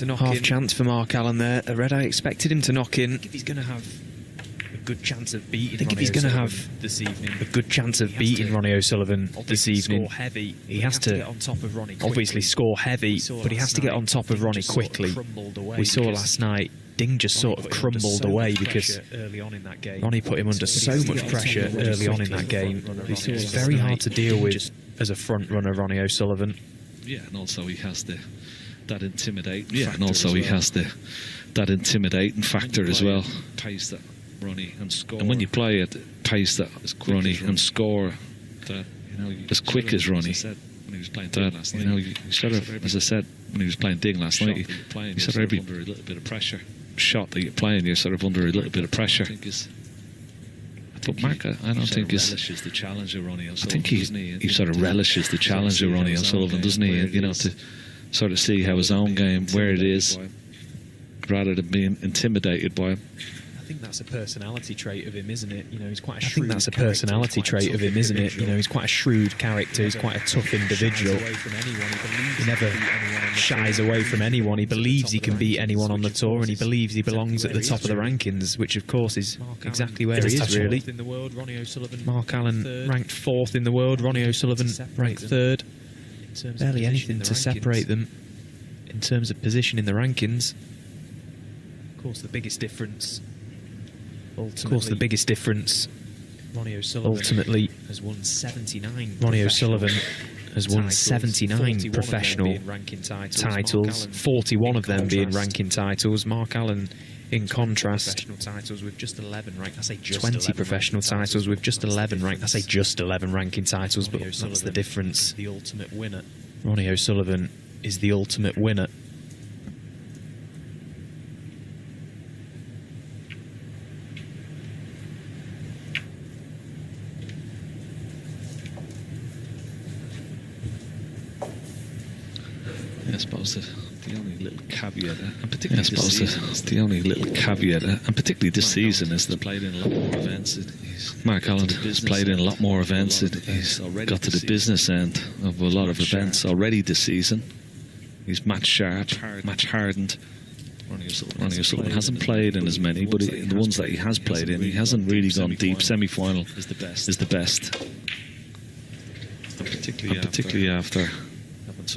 to knock in. Half chance for Mark Allen there. A red, I expected him to knock in. If he's going to have a good chance of beating, I think if he's going to have this evening a good chance of beating Ronnie O'Sullivan this evening, heavy, he has to get on top of Ronnie obviously score heavy, but he has to get on top of Ronnie quickly. We saw last night Ding just sort of crumbled away because Ronnie put him under so much pressure early on in that game. It's very hard to deal with as a front runner, Ronnie O'Sullivan. Yeah, and also he has that intimidating. Yeah, and also he has that intimidating factor as well. Pace that Ronnie and score. And when you play at pace that Ronnie and score, that as quick as Ronnie. When he was playing Ding last night, you sort of, as I said, when he was playing Ding last night, you sort of under a little bit of pressure. Shot that you're playing, you're sort of under a little bit of pressure. But Mark, I don't think relishes the challenge of Ronnie O'Sullivan. I think he sort of relishes the challenge of Ronnie O'Sullivan, doesn't he? You know, to sort of see how his own game, where it is, rather than being intimidated by him. I think that's a personality trait of him, isn't it? You know, he's quite a shrewd. I think that's a personality trait of him, isn't it? You know, he's quite a shrewd character. He's quite a tough individual. He never shies away from anyone. He believes he can beat anyone on the tour, and he believes he belongs at the top of the rankings, which of course is exactly where he is, really. Mark Allen ranked 4th in the world. Ronnie O'Sullivan ranked 3rd. Barely anything to separate them in terms of position in the rankings. Of course, the biggest difference. Ronnie O'Sullivan ultimately has won 79. Ronnie O'Sullivan has won 79 professional titles, 41 of them being ranking titles. Mark Allen, in contrast, professional titles with just 11 ranked. I say just 20 professional titles with just 11 ranked. I say just 11 ranking titles, but that's the difference. The ultimate winner. Ronnie O'Sullivan is the ultimate winner. I suppose the only little caveat, and particularly this season, the only little caveat, and particularly this season, is that played in a lot more events. Mark Allen has played in a lot more events. He's got to the business end of a lot of events already this season. He's match sharp, match hardened. Ronnie O'Sullivan hasn't played in as many, but the ones that he has played in, he hasn't really gone deep. Semi-final is the best, and particularly after having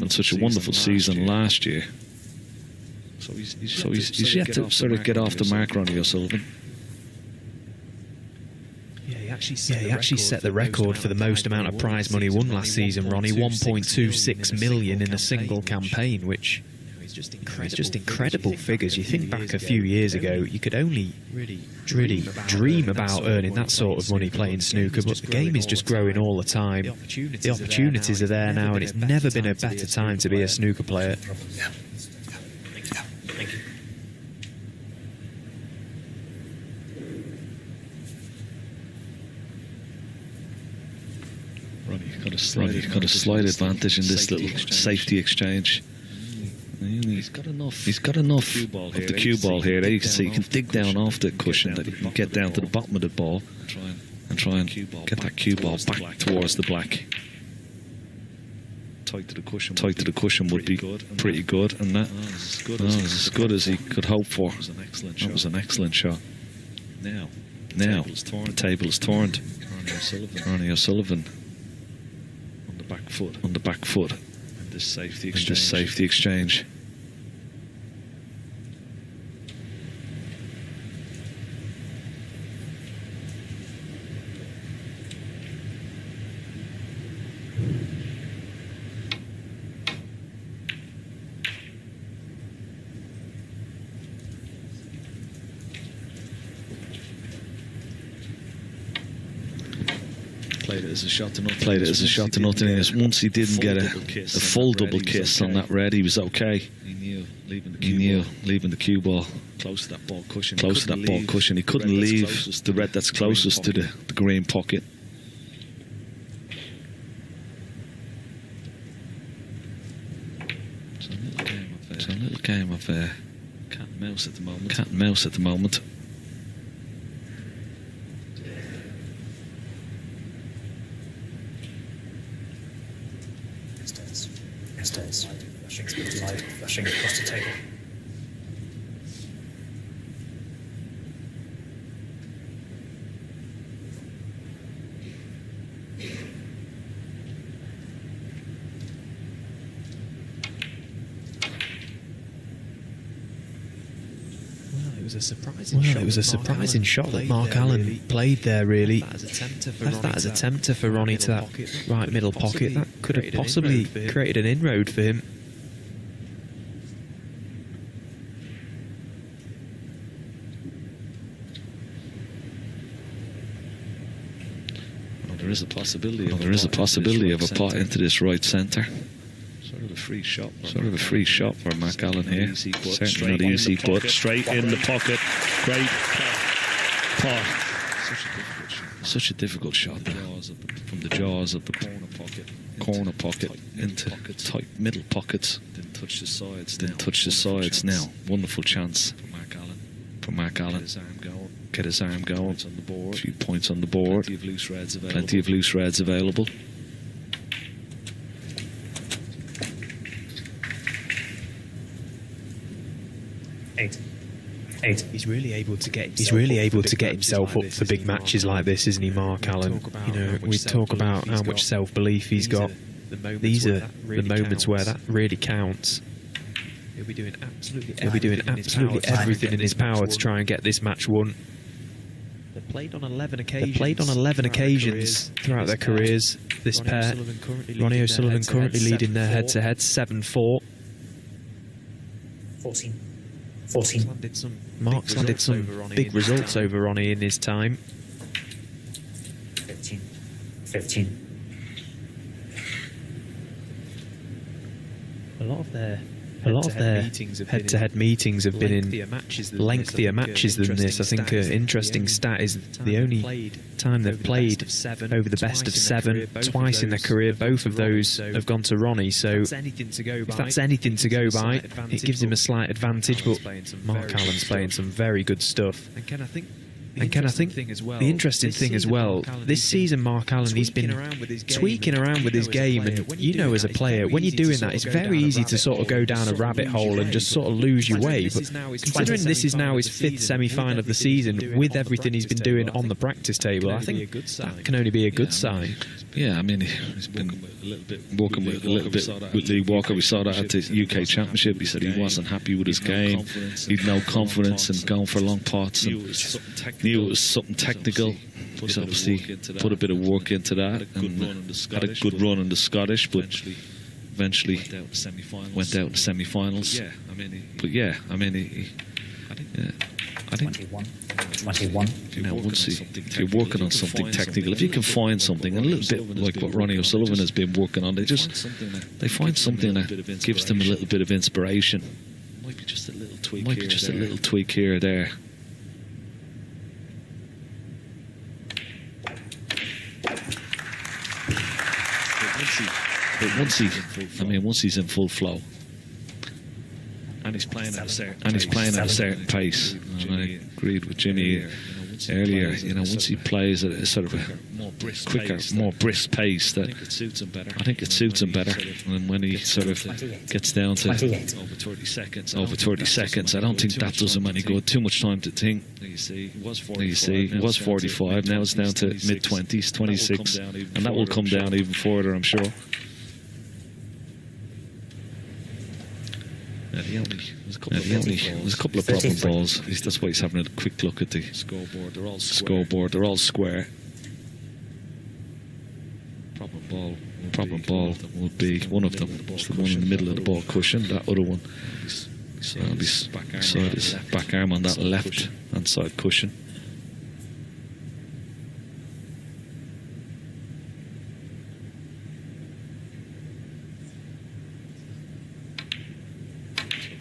such a wonderful season last year. So he's yet to sort of get off the mark, Ronnie O'Sullivan. Yeah, he actually set the record for the most amount of prize money won last season, Ronnie. 1.26 million in a single campaign, which it's just incredible figures. You think back a few years ago, you could only really dream about earning that sort of money playing snooker, but the game is just growing all the time. The opportunities are there now, and it's never been a better time to be a snooker player. Ronnie's got a slight advantage in this little safety exchange. He's got enough of the cue ball here. There you can see he can dig down off the cushion, that he can get down to the bottom of the ball and try and get that cue ball back towards the black. Tight to the cushion would be pretty good, and that was as good as he could hope for. That was an excellent shot. Now the table is turned. Ronnie O'Sullivan on the back foot. And this safety exchange. Played it as a shot to nothing. Once he didn't get a full double kiss on that red, he was okay. He knew leaving the cue ball close to that ball cushion. He couldn't leave the red that's closest to the green pocket. It's a little game of cat and mouse at the moment. Flashing across the table. It was a surprising shot that Mark Allen played there, really. Left that as a tempter for Ronnie to that right middle pocket. That could have possibly created an inroad for him. Well, there is a possibility of a pot into this right centre. Sort of a free shot for Mark Allen here. Certainly not easy, but straight in the pocket. Great pot. Such a difficult shot from the jaws of the corner pocket into tight middle pockets. Didn't touch the sides now. Wonderful chance for Mark Allen. Get his arm going. A few points on the board. Plenty of loose reds available. Eight. He's really able to get himself up for big matches like this, isn't he, Mark Allen? You know, we talk about how much self-belief he's got. These are the moments where that really counts. He'll be doing absolutely everything in his power to try and get this match won. They've played on 11 occasions throughout their careers, this pair. Ronnie O'Sullivan currently leading their head-to-head 7-4. 14. Mark's landed some big results over Ronnie in his time. 15. A lot of their head-to-head meetings have been in lengthier matches than this. I think an interesting stat is the only time they've played over the best of 7, twice in their career. Both of those have gone to Ronnie, so if that's anything to go by, it gives him a slight advantage, but Mark Allen's playing some very good stuff. And Ken, I think the interesting thing as well, this season Mark Allen, he's been tweaking around with his game, and you know, as a player, when you're doing that, it's very easy to sort of go down a rabbit hole and just sort of lose your way. But considering this is now his 5th semi-final of the season, with everything he's been doing on the practice table, I think that can only be a good sign. Yeah, I mean, he's been working with Lee Walker. We saw that at the UK Championship. He said he wasn't happy with his game. He'd no confidence in going for long pots. Knew it was something technical. He's obviously put a bit of work into that and had a good run in the Scottish, but eventually went out in the semi-finals. But yeah, I mean, I think 21. You know, if you're working on something technical, if you can find something, a little bit like what Ronnie O'Sullivan has been working on, they find something that gives them a little bit of inspiration. Might be just a little tweak here or there. But once he's in full flow, and he's playing at a certain pace, and I agreed with Jimmy earlier. You know, once he plays at a sort of a quicker, more brisk pace, that I think it suits him better. And when he sort of gets down to over 30 seconds, I don't think that does him any good. Too much time to think. You see, it was 45. Now it's down to mid-20s, 26, and that will come down even further, I'm sure. There's a couple of problem balls. That's why he's having a quick look at the scoreboard. They're all square. Problem ball would be one of them. It's the one in the middle of the ball cushion. That other one will be beside his back arm on that left hand side cushion.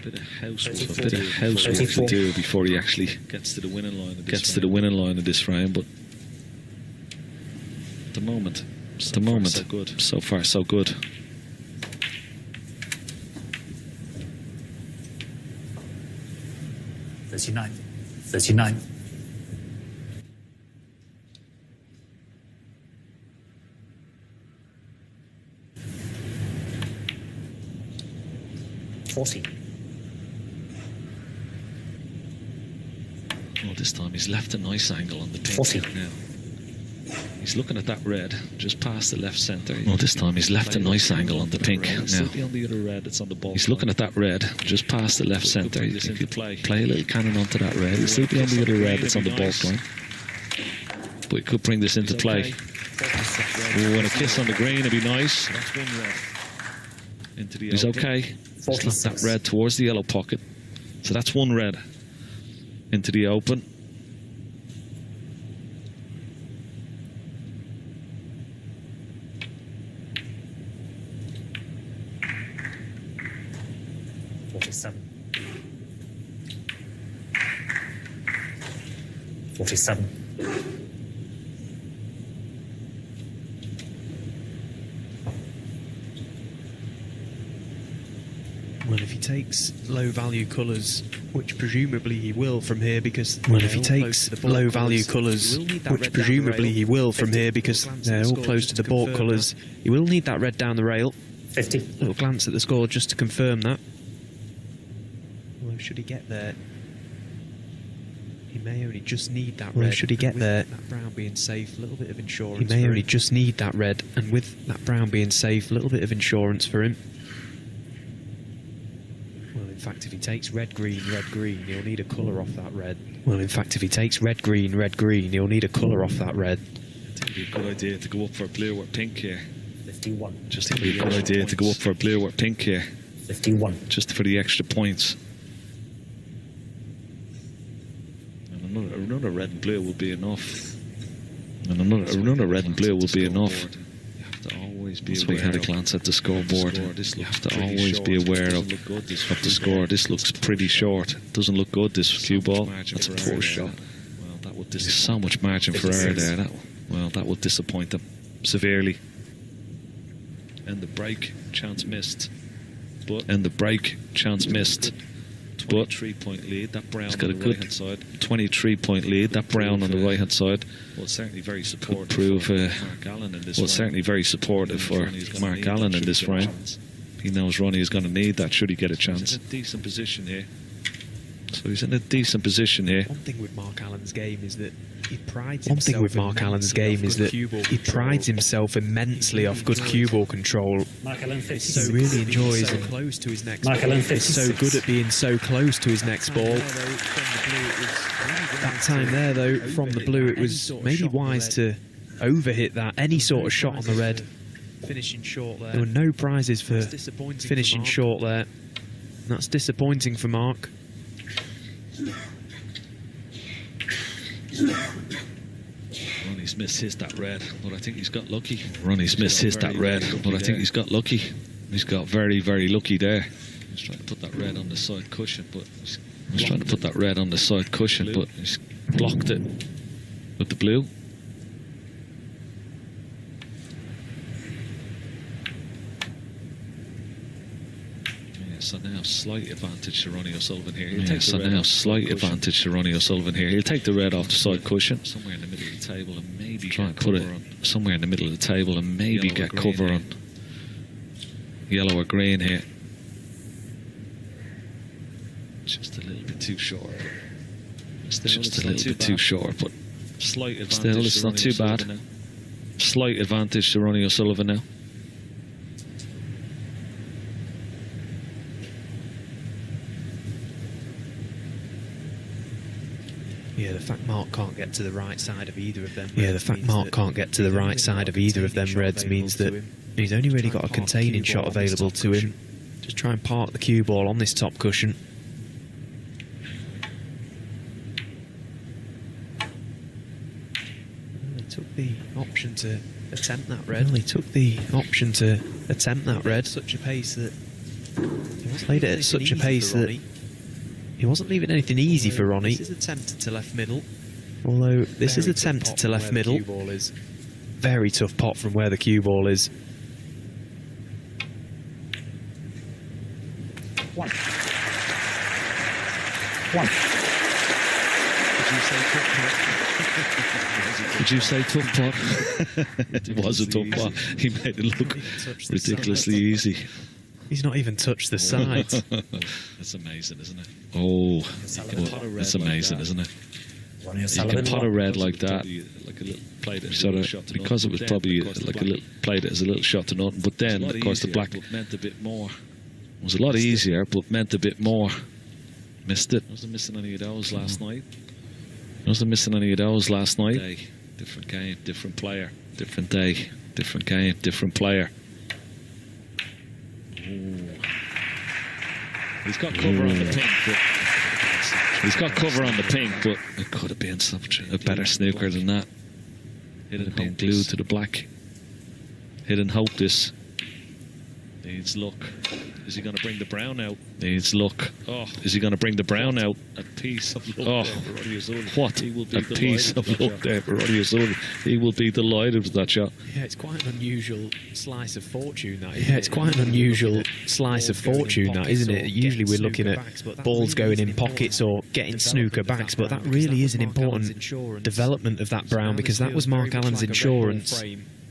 A bit of housework to do before he actually gets to the winning line of this frame. But at the moment, so far so good. Thirty-nine. 40. Well, this time he's left a nice angle on the pink 40. now. He's looking at that red, just past the left centre. Well, this time he's left a nice angle on the pink now. On the other red, it's on the ball. He's looking at that red, just past the left centre. He could play a little cannon onto that red. He'll still be on the other red, it's on the ball line. But he could bring this into play. Oh, and a kiss on the green, it'd be nice. He's okay. Just that red towards the yellow pocket. So that's one red into the open. $47. $47. Well, if he takes low value colours, which presumably he will from here because they're all close to the baulk colours, he will need that red down the rail. 50. Little glance at the score just to confirm that. Although should he get there, he may only just need that red. Should he get there, that brown being safe, a little bit of insurance. He may only just need that red, and with that brown being safe, a little bit of insurance for him. Well, in fact, if he takes red, green, he'll need a colour off that red. Well, in fact, if he takes red, green, he'll need a colour off that red. I think it'd be a good idea to go up for blue or pink here. 51. Just to be a good idea to go up for blue or pink here. 51. Just for the extra points. And another red and blue will be enough. And another red and blue will be enough. You have to always be aware. We had a glance at the scoreboard. You have to always be aware of the score. This looks pretty short. Doesn't look good, this cue ball. That's a poor shot. There's so much margin for error there. That will disappoint them severely. And the break, chance missed. But 23-point lead. That brown on the right hand side. 23-point lead. That brown on the right hand side. Well, certainly very supportive. Could prove Mark Allen in this. Well, certainly very supportive for Mark Allen in this round. He knows Ronnie is going to need that. Should he get a chance? He's in a decent position here. So he's in a decent position here. One thing with Mark Allen's game is that he prides himself immensely off good cue ball control. Mark Allen 56. He really enjoys and close to his next ball. He's so good at being so close to his next ball. That time there, though, from the blue, it was maybe wise to overhit that. Any sort of shot on the red. Finishing short there. There were no prizes for finishing short there. That's disappointing for Mark. Ronnie's missed his that red, but I think he's got lucky. Ronnie's missed his that red, but I think he's got lucky. He's got very, very lucky there. He's trying to put that red on the side cushion, but he's blocked it with the blue. So now slight advantage to Ronnie O'Sullivan here. He'll take the red off the side cushion. Somewhere in the middle of the table and maybe get cover on yellow or green here. Just a little bit too short. But still it's not too bad. Slight advantage to Ronnie O'Sullivan now. Yeah, the fact Mark can't get to the right side of either of them. Reds means that he's only really got a containing shot available to him. Just try and park the cue ball on this top cushion. He took the option to attempt that red. Such a pace that played it at such a pace that he wasn't leaving anything easy for Ronnie. This is attempted to left middle. Although this is attempted to left middle. Very tough pot from where the cue ball is. One. Did you say tough pot? It was a tough pot. He made it look ridiculously easy. He's not even touched the sides. That's amazing, isn't it? Oh, that's amazing, isn't it? Ronnie You O'Sullivan. can pot a red like that. Like a little, played it Sort of, because it was probably like a little, played it as a little shot to nothing. But then, of course, the black meant a bit more. was a lot easier, but meant a bit more. Missed it. Wasn't missing any of those last night. Wasn't missing any of those last night. Day, different game, different player. Different day, different game, different player. He's got cover on the pink, but He's got cover on the pink, but it could have been a better snooker than that. It had been glued to the black. Hidden hope this. needs luck. Is he going to bring the brown out? Needs luck. Oh, Is he going to bring the brown out? a piece of luck. Oh, there for Ronnie O'Sullivan. what He will be a piece of luck there for Ronnie O'Sullivan. He will be delighted with that shot. Yeah, it's quite an unusual slice of fortune, that. Yeah, it's quite an unusual slice of fortune, that, isn't it? Usually we're looking at balls going in pockets or getting snooker backs, but that really is an important development of that brown, because that was Mark Allen's insurance.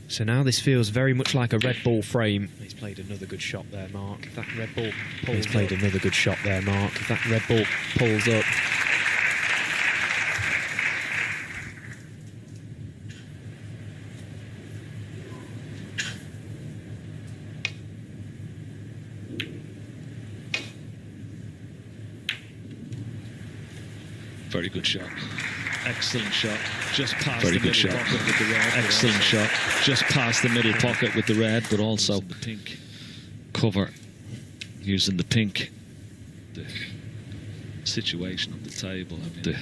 So now this feels very much like a red ball frame. He's played another good shot there, Mark. If that red ball pulls He's played up, another good shot there, Mark. If that red ball pulls up. Very good shot. Excellent shot. Just past Very the good middle shot. pocket with the red. Excellent shot. Just past the middle pocket with the red, but also The pink. cover using the pink. The situation of the table. I mean, The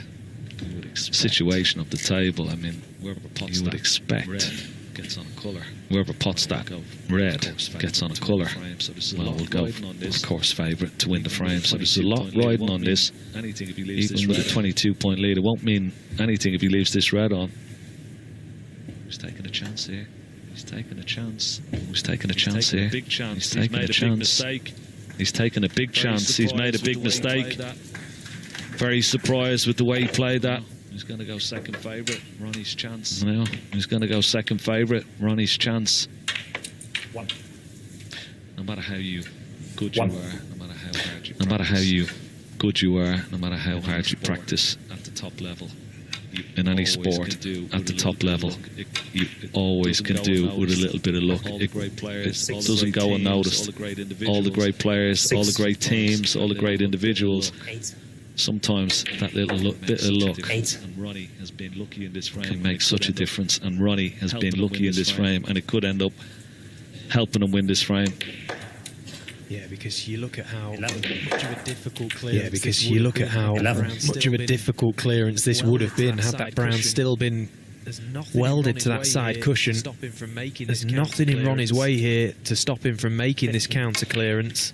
you would expect situation of the table. I mean, whoever pots you would that expect red gets on a colour. whoever pots that red gets on a colour. So there's a Well, lot we'll go, riding on this. of course, favourite to win the Even with frame. So there's a 22 lot point lead, riding won't on mean this. Anything if he leaves Even this with a red. 22-point lead, it won't mean anything if he leaves this red on. He's taking a chance here. He's taking a chance. He's taking a He's chance taking here. a big chance. He's He's taking made a a big chance. mistake. He's taken a big Very chance. He's made a surprised big with the way he mistake. played that. Very surprised with the way he played that. He's going to go second favourite. Ronnie's chance. Now he's going to go second favourite. Ronnie's chance. One. No matter how good you are, One. no matter how hard you No matter how practice, good you are, no matter how in any hard you sport, practice, at the top level, you in any always sport, can do at with the a top little level, bit of luck. you always can doesn't do go with a little bit of luck. All the great players, It all the doesn't great go teams, unnoticed. all the great All the individuals. great players, all the great teams, all the great individuals. 8. Sometimes that little bit of luck Eight. And Ronnie has been lucky in this frame. can make such a difference. And Ronnie has helping been him lucky win in this this frame, and it could end up helping him win this frame. Yeah, because you look at how 11. much of a difficult clearance. Yeah, because this you would look have at how been, had Eleven. Brown much still of a been difficult clearance this would have been had that brown still been welded to that side cushion. There's nothing in Ronnie's way here to stop him from making this counter clearance.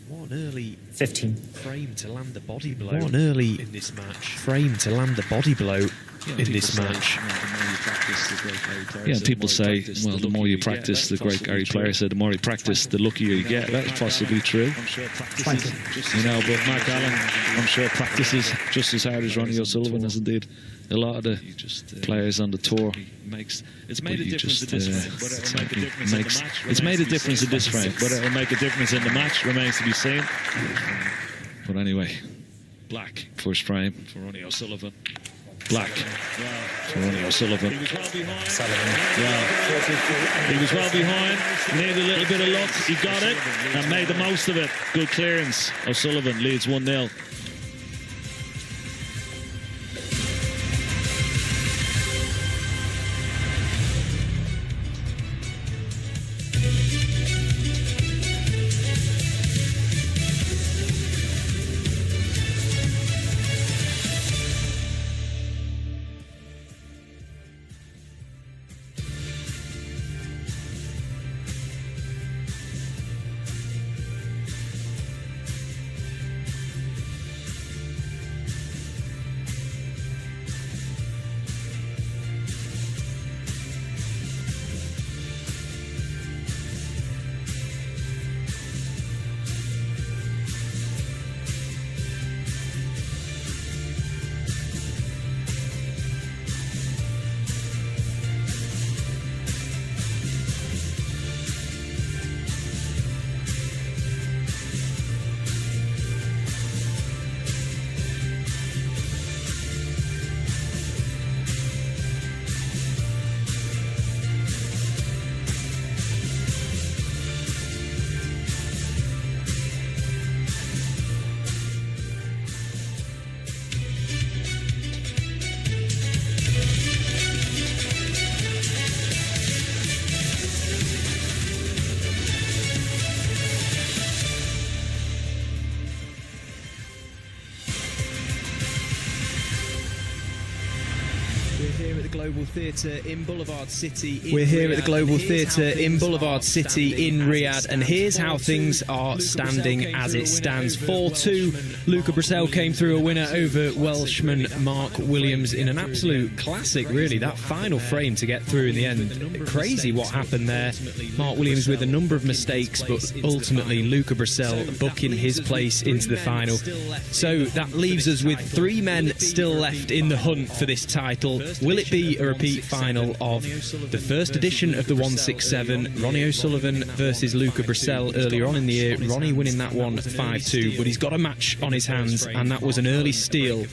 What an early 15. frame to land the body blow. What an early in this match. frame to land the body blow in People this say, match. you know, the more you practice, the great Gary player Yeah, said, people say, well, the more you get. practice, the That's great possibly Gary true. player said, the more you practice, the luckier you get. That's possibly true. I'm sure practice Thank is you. just You know, but Mark Allen, I'm sure practices just as hard as Ronnie O'Sullivan has indeed. A lot of the You just, players on the tour. it's made a you difference just, in this frame. Whether it'll make a difference in the match it's made a remains to be difference in seen. this frame. Whether it'll make a difference in the match remains to be seen. But anyway, Black first frame, for Ronnie O'Sullivan. black Wow. for Ronnie O'Sullivan. He was well behind. Sullivan. He was well behind, needed a little bit of luck. He got it and made the most of it. Good clearance. O'Sullivan leads 1-0. here at the Global Theatre in Boulevard City. We're here at the Global Theatre in Boulevard City in Riyadh, and here's how things are standing as it stands. 4-2. Luca Brissell came through a winner over Welshman Mark Williams in an absolute classic, really. That final frame to get through in the end. Crazy what happened there. Mark Williams with a number of mistakes, but ultimately Luca Brissell booking his place into the final. So that leaves us with 3 men still left in the hunt for this title. Will it be a repeat final of the first edition of the 167? Ronnie O'Sullivan versus Luca Brissell earlier on in the year. Ronnie winning that one 5-2, but he's got a match on his hands, and that was an early steal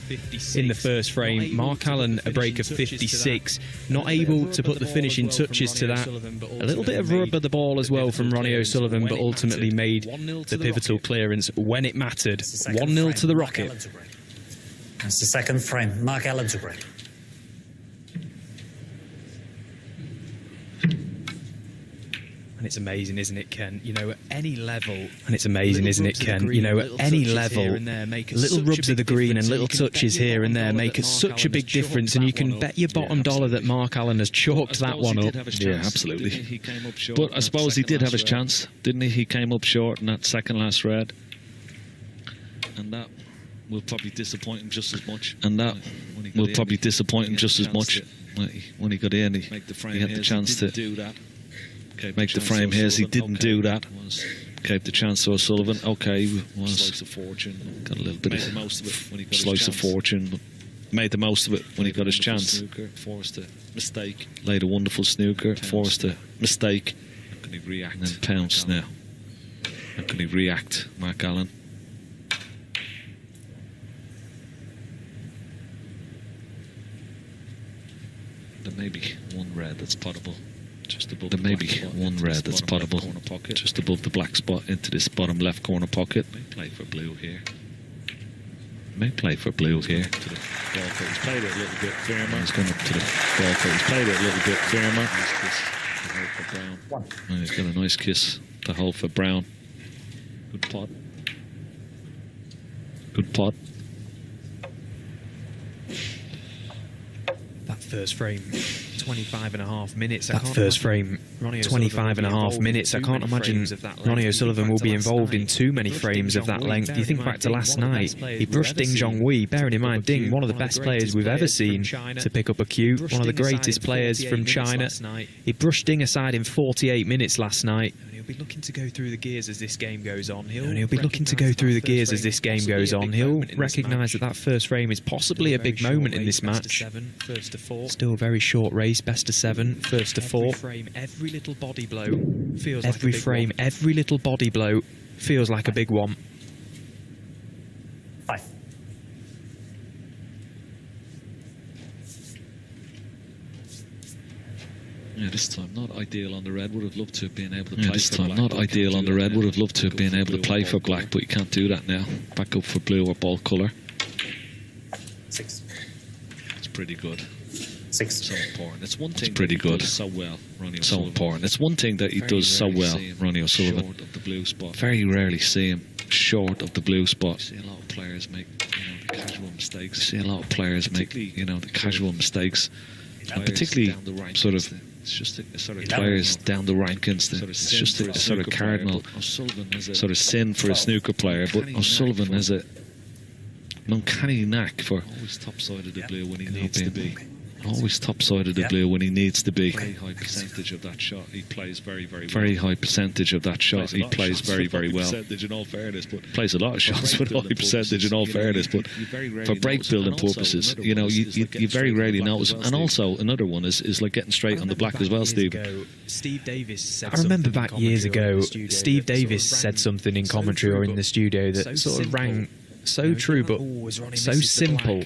in the first frame. Mark Allen, a break of 56, not able to put the finishing touches to that. A little bit of rub of the ball as well from Ronnie O'Sullivan, but ultimately made the pivotal clearance when it mattered. 1-0 to the Rocket. That's the second frame. Mark Allen to break. And it's amazing, isn't it, Ken? You know, at any level... And it's amazing, isn't it, Ken? You know, at any level, little rubs of the green and little touches here and there make such a big difference, and you can bet your bottom dollar that Mark Allen has chalked that one up. Yeah, absolutely. But I suppose he did have his chance, didn't he? He came up short in that second last red. And that will probably disappoint him just as much. And that will probably disappoint him just as much. When he got in, he had the chance to do that. Make the frame here, as he didn't do that. Gave the chance to O'Sullivan. Okay, slice of fortune. Got a little bit of most of it when he got slice of fortune. But made the most of it when he got his chance. Forced a mistake. Laid a wonderful snooker. Forced a mistake. How can he react? And then pounce now. How can he react, Mark Allen? There may be one red that's potable. Just above there may be one red that's potable just above the black spot into this bottom left corner pocket. May play for blue here. May play for blue here. To the ball court. He's played it a little bit firmer. He's gone up to the ball court. He's played it a little bit firmer. Nice kiss to hold for Brown. And he's got a nice kiss to hold for Brown. Good pot. Good pot. That first frame, 25.5 minutes. That first frame, 25.5 minutes. I can't imagine Ronnie O'Sullivan will be involved in too many frames of that length. You think back to last night, he brushed Ding Zhonghui, bearing in mind Ding, one of the best players we've ever seen to pick up a cue, one of the greatest players from China. He brushed Ding aside in 48 minutes last night. He'll be looking to go through the gears as this game goes on. He'll be looking to go through the gears as this game goes on. He'll recognise that that first frame is possibly a big moment in this match. Still a very short race, best of 7, first to 4. Every little body blow feels every frame, every little body blow feels like a big one. 5. Yeah, this time not ideal on the red. Would have loved to have been able to play. This time not ideal on the red. Would have loved to have been able to play for black, but you can't do that now. Back up for blue or ball colour. 6. It's pretty good. 6. So important. It's one thing. It's pretty good. So well, Ronnie O'Sullivan. So important. It's one thing that he does so well, Ronnie O'Sullivan. Short of the blue spot. Very rarely see him short of the blue spot. You see a lot of players make the casual mistakes. You see a lot of players make the casual mistakes, and particularly sort of. It's just a sort of players down the rankings. It's just a sort of cardinal sort of sin for a snooker player. But O'Sullivan has an uncanny knack for always top-sided of the blue when he needs to be. Always top-sided of the blue when he needs to be. Very high percentage of that shot he plays very, very well. Very high percentage of that shot he plays very, very well. In all fairness, but plays a lot of shots with high percentage in all fairness, but for break building purposes, you very rarely notice. And also another one is like getting straight on the black as well, Steve. Steve Davis said I remember back years ago, Steve Davis said something in commentary or in the studio that sort of rang so true but so simple.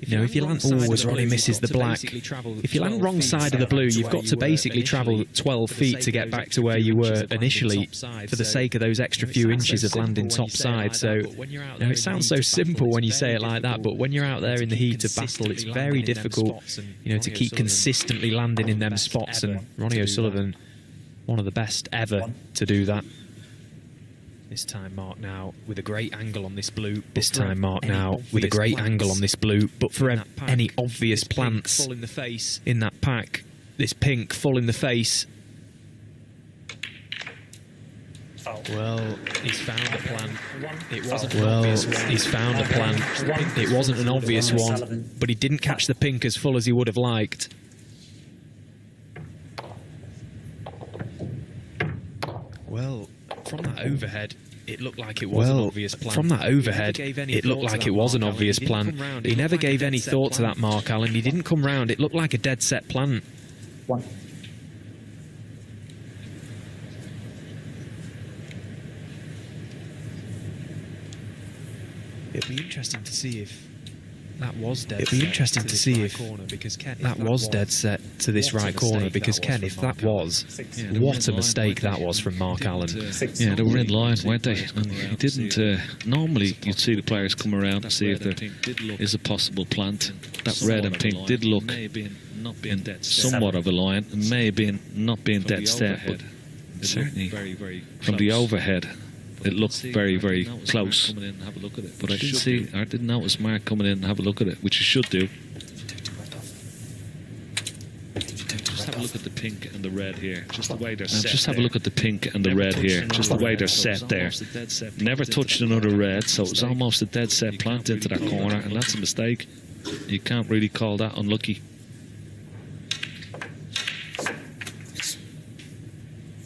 You know, if you land always Ronnie misses the black. If you land wrong side of the blue, you've got to basically travel 12 feet to get back to where you were initially for the sake of those extra few inches of landing top side. So, it sounds so simple when you say it like that, but when you're out there in the heat of battle, it's very difficult, to keep consistently landing in them spots. And Ronnie O'Sullivan, one of the best ever to do that. This time Mark now with a great angle on this blue. This time Mark now with a great angle on this blue. But for any obvious plants full in the face. in that pack, this pink full in the face. Well, he's found a plan. It wasn't Well, an obvious one. he's found a plan. It wasn't an obvious one, but he didn't catch the pink as full as he would have liked. Well, from that overhead, it looked like it was an obvious plan. From that overhead, it looked like it was an obvious plan. He never gave any thought to that, Mark Allen. He didn't come round. It looked like a dead set plan. One. It'd be interesting to see if that was dead. It'd be interesting to see if corner, because Ken, that was dead set to this right corner, because Ken, if that was, what a mistake that was from Mark Allen. Yeah, they were in line, weren't they? And he didn't. Normally, you'd see the players come around and see if there is a possible plant. That red and pink did look in somewhat of a line, and may have been not being dead set, but certainly from the overhead, it looked very, very close. But I didn't notice Mark coming in and have a look at it, which you should do. Just have a look at the pink and the red here. Just the way they're set. Just have a look at the pink and the red here. Just the way they're set there. Never touched another red, so it was almost a dead set plant into that corner, and that's a mistake. You can't really call that unlucky.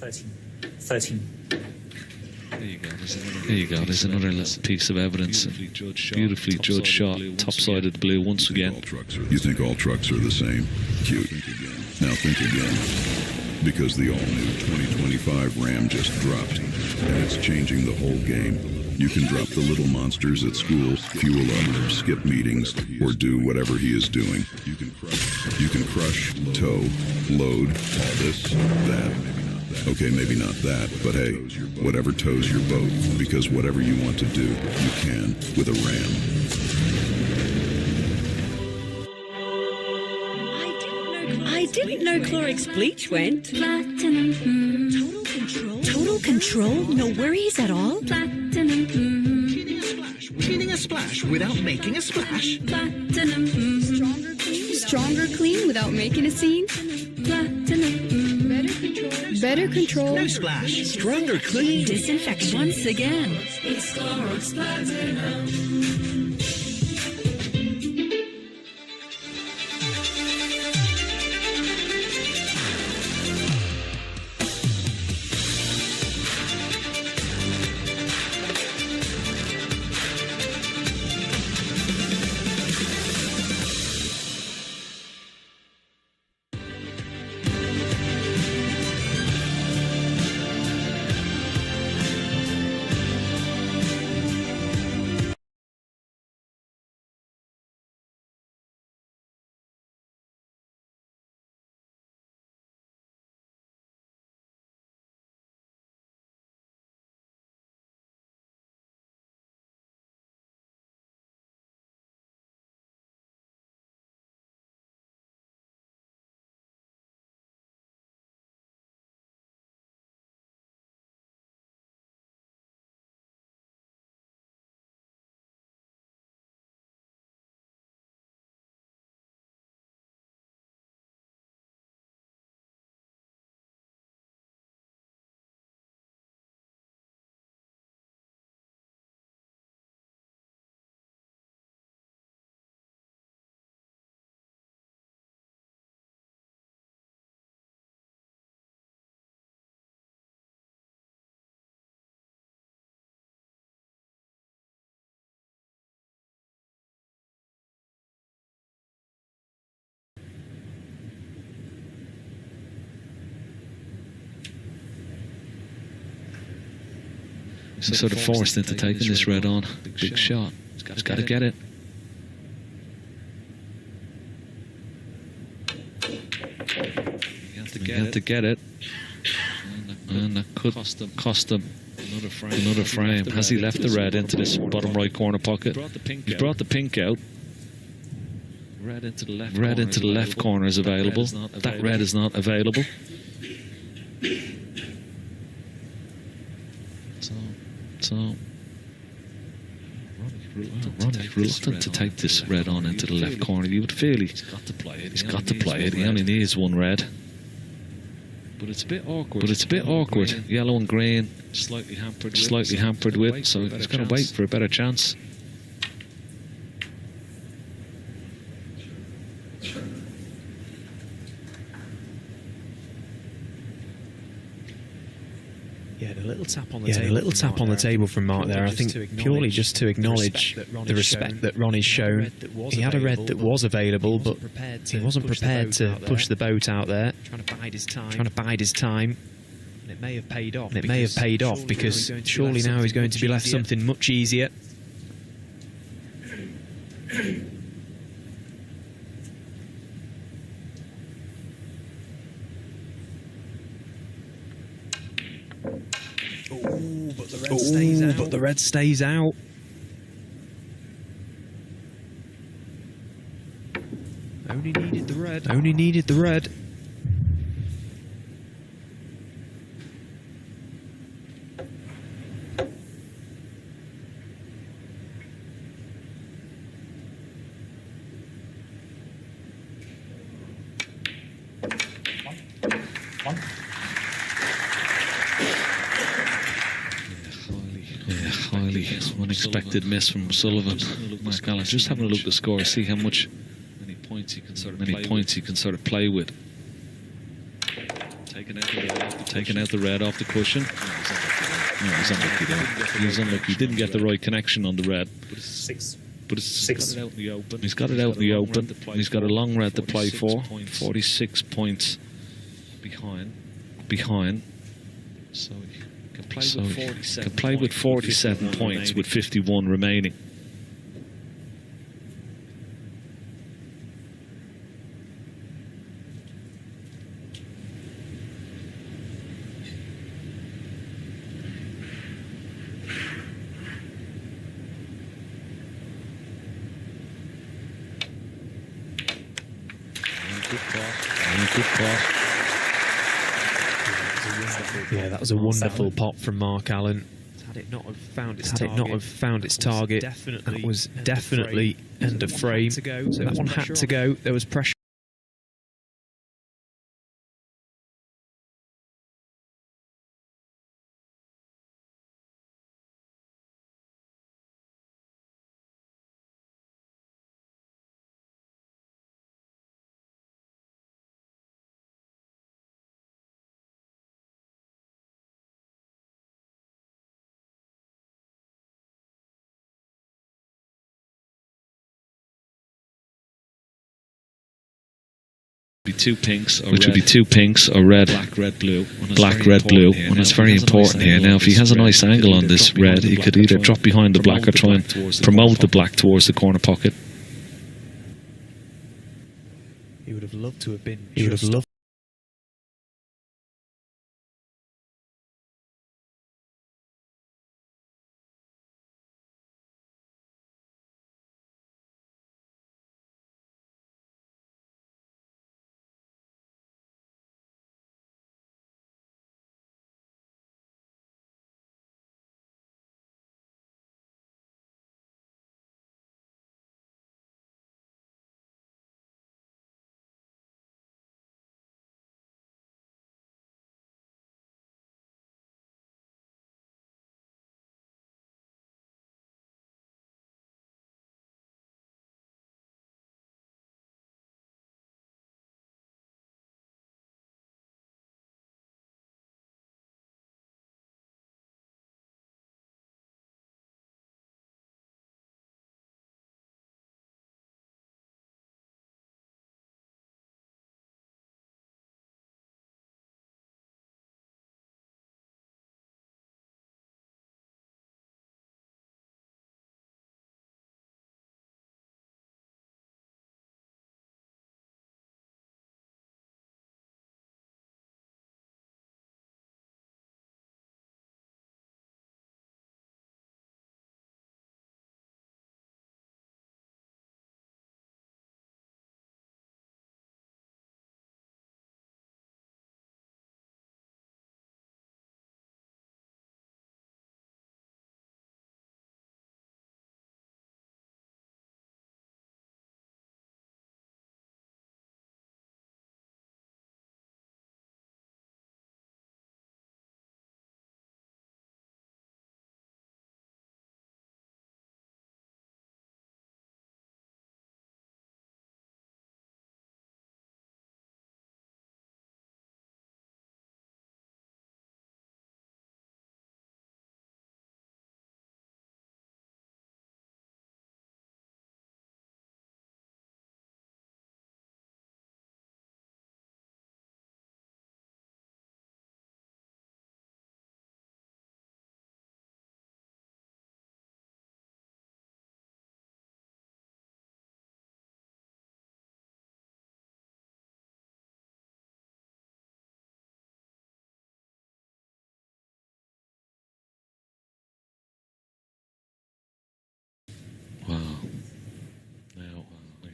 13. There you go. There's another little piece of evidence. Beautifully judged shot. Top side of the blue once again. You think all trucks are the same? Cute. Now think again. Because the all-new 2025 Ram just dropped, and it's changing the whole game. You can drop the little monsters at school, fuel up, skip meetings, or do whatever he is doing. You can crush, tow, load, all this, that. Okay, maybe not that, but hey, whatever tows your boat, because whatever you want to do, you can with a Ram. I didn't know Cloric's bleach went. Platinum. Total control. Total control? No worries at all? Platinum. Cleaning a splash without making a splash. Platinum. Stronger clean without making a scene. Platinum. Better control. No splash. Stronger clean. Disinfection. Once again. It's Clorox Platinum. He's sort of forced into taking this red on. Big shot. He's got to get it. You have to get it. And that could cost him another frame. Has he left the red into this bottom right corner pocket? He brought the pink out. Red into the left corner is available. That red is not available. So Ronnie's reluctant to take this red on into the left corner. You would feel he's got to play it. He's got to play it. He only needs one red. But it's a bit awkward. Yellow and green. Slightly hampered with. So he's going to wait for a better chance. Yeah, a little tap on the table from Mark there. I think purely just to acknowledge the respect that Ronnie's shown. He had a red that was available, but he wasn't prepared to push the boat out there. Trying to bide his time. And it may have paid off because surely now he's going to be left something much easier. But the red stays out. Only needed the red. Highly unexpected miss from Sullivan. Mark Allen just having a look at the score, see how many points he can sort of play with. Taking out the red off the cushion. No, he's unlucky there. He's unlucky. He didn't get the right connection on the red. But he's got it out in the open. He's got a long red to play for. 46 points behind. So he can play with 47 points with 51 remaining. Good call. Yeah, that was a wonderful pot from Mark Allen. Had it not have found its target, that was definitely end of frame. That one had to go. There was pressure. Which would be two pinks or red, black, red, blue, and it's very important here. Now, if he has a nice angle on this red, he could either drop behind the black or try and promote the black towards the corner pocket. He would have loved to have been.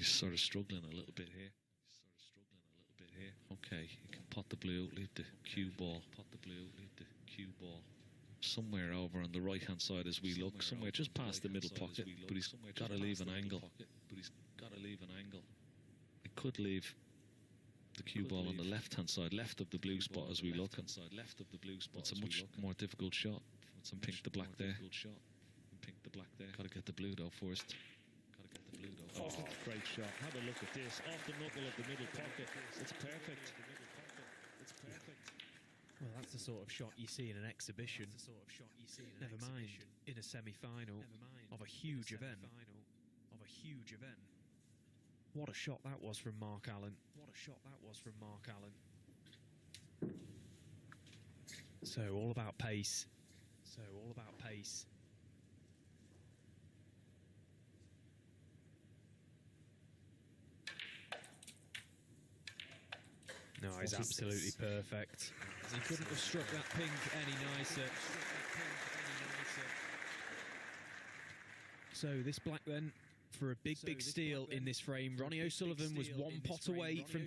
He's sort of struggling a little bit here. Okay, you can pot the blue, leave the cue ball. Pot the blue, leave the cue ball. Somewhere over on the right-hand side as we look, somewhere just past the middle pocket, but he's got to leave an angle. He could leave the cue ball on the left-hand side, left of the blue spot as we look. It's a much more difficult shot. Some pink the black there. Got to get the blue though first. Oh, great shot. Have a look at this. Off the knuckle of the middle pocket. It's perfect. Well, that's the sort of shot you see in an exhibition. Never mind in a semi-final of a huge event. What a shot that was from Mark Allen. So all about pace. No, he's absolutely perfect. He couldn't have struck that pink any nicer. So this black then, for a big steal in this frame. Ronnie O'Sullivan was one pot away from...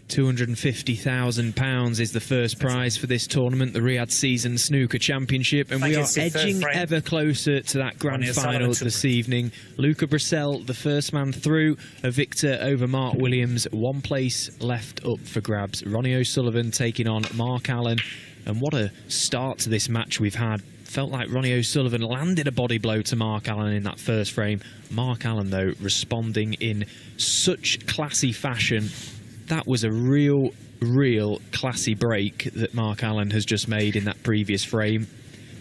£250,000 is the first prize for this tournament, the Riyadh Season Snooker Championship, and we are edging ever closer to that grand final this evening. Luca Brissell, the first man through, a victor over Mark Williams, one place left up for grabs. Ronnie O'Sullivan taking on Mark Allen, and what a start to this match we've had. Felt like Ronnie O'Sullivan landed a body blow to Mark Allen in that first frame. Mark Allen, though, responding in such classy fashion. That was a real classy break that Mark Allen has just made in that previous frame.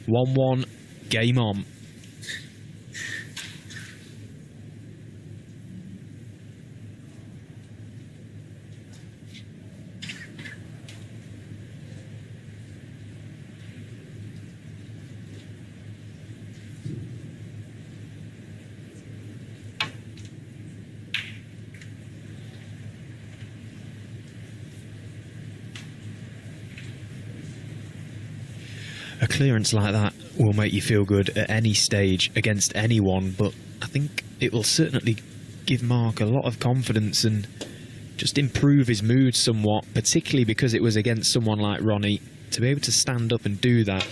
1-1, game on. A clearance like that will make you feel good at any stage against anyone, but I think it will certainly give Mark a lot of confidence and just improve his mood somewhat, particularly because it was against someone like Ronnie. To be able to stand up and do that,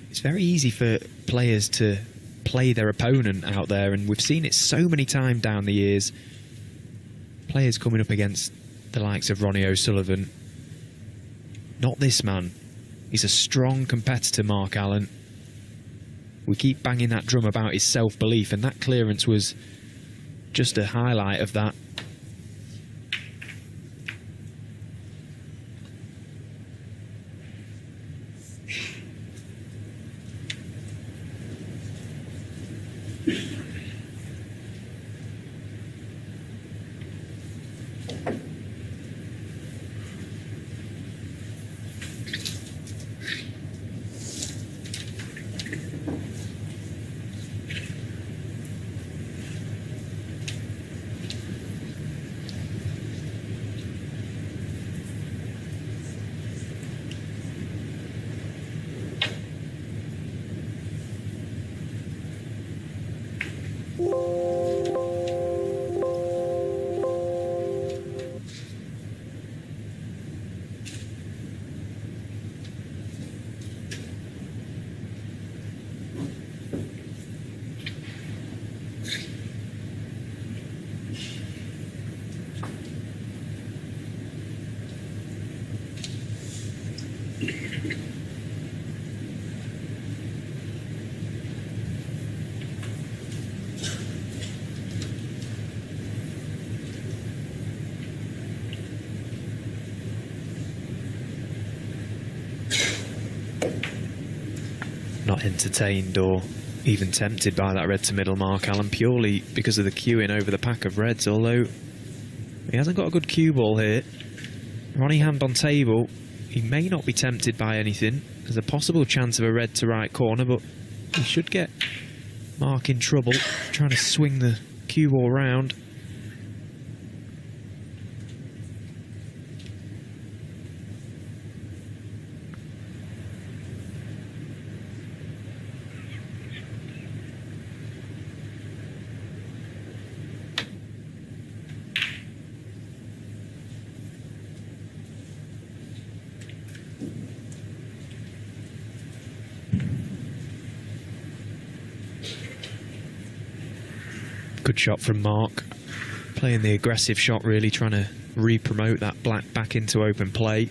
it's very easy for players to play their opponent out there, and we've seen it so many times down the years. Players coming up against the likes of Ronnie O'Sullivan. Not this man. He's a strong competitor, Mark Allen. We keep banging that drum about his self-belief, and that clearance was just a highlight of that. Not entertained or even tempted by that red to middle, Mark Allen, purely because of the cueing over the pack of reds, although he hasn't got a good cue ball here. Ronnie hand on table, he may not be tempted by anything. There's a possible chance of a red to right corner, but he should get Mark in trouble trying to swing the cue ball round. Good shot from Mark, playing the aggressive shot, really trying to re-promote that black back into open play.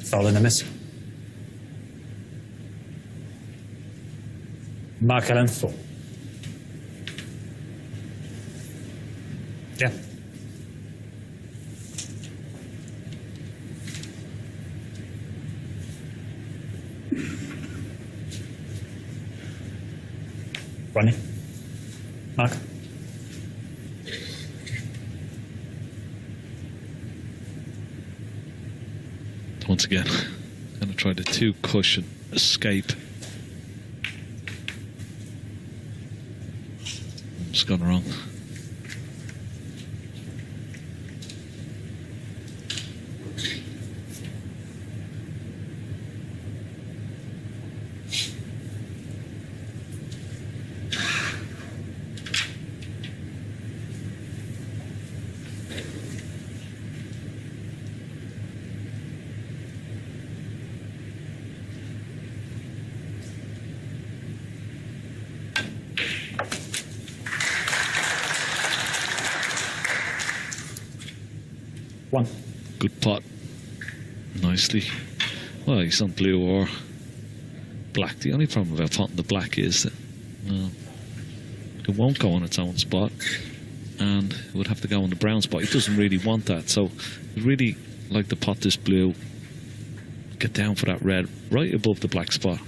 Foul in the miss. Mark Allen 4. Yeah. Ronnie. Mark. Once again, going to try the 2 cushion escape. It's gone wrong. One. Good pot. Nicely. Well, he's on blue or black. The only problem about potting the black is that it won't go on its own spot, and it would have to go on the brown spot. He doesn't really want that, so he'd really like to pot this blue, get down for that red right above the black spot,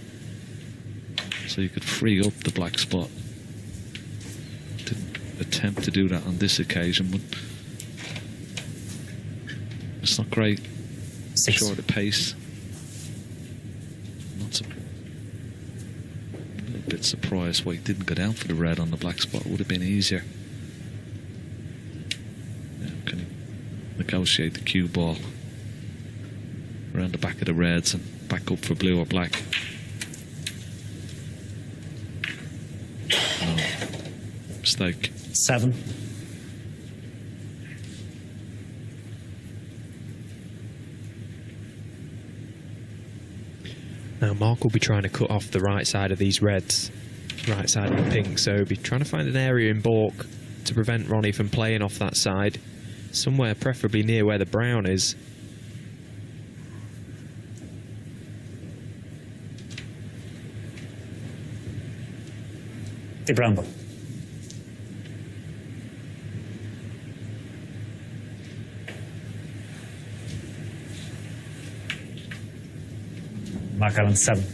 so you could free up the black spot. Didn't attempt to do that on this occasion, but it's not great. 6. Short of pace. A little bit surprised why he didn't go down for the red on the black spot. Would have been easier. Yeah, can he negotiate the cue ball around the back of the reds and back up for blue or black? No. Mistake. 7. Now Mark will be trying to cut off the right side of these reds, right side of the pink, so he'll be trying to find an area in baulk to prevent Ronnie from playing off that side, somewhere preferably near where the brown is. The brown ball. Mark Allen 7.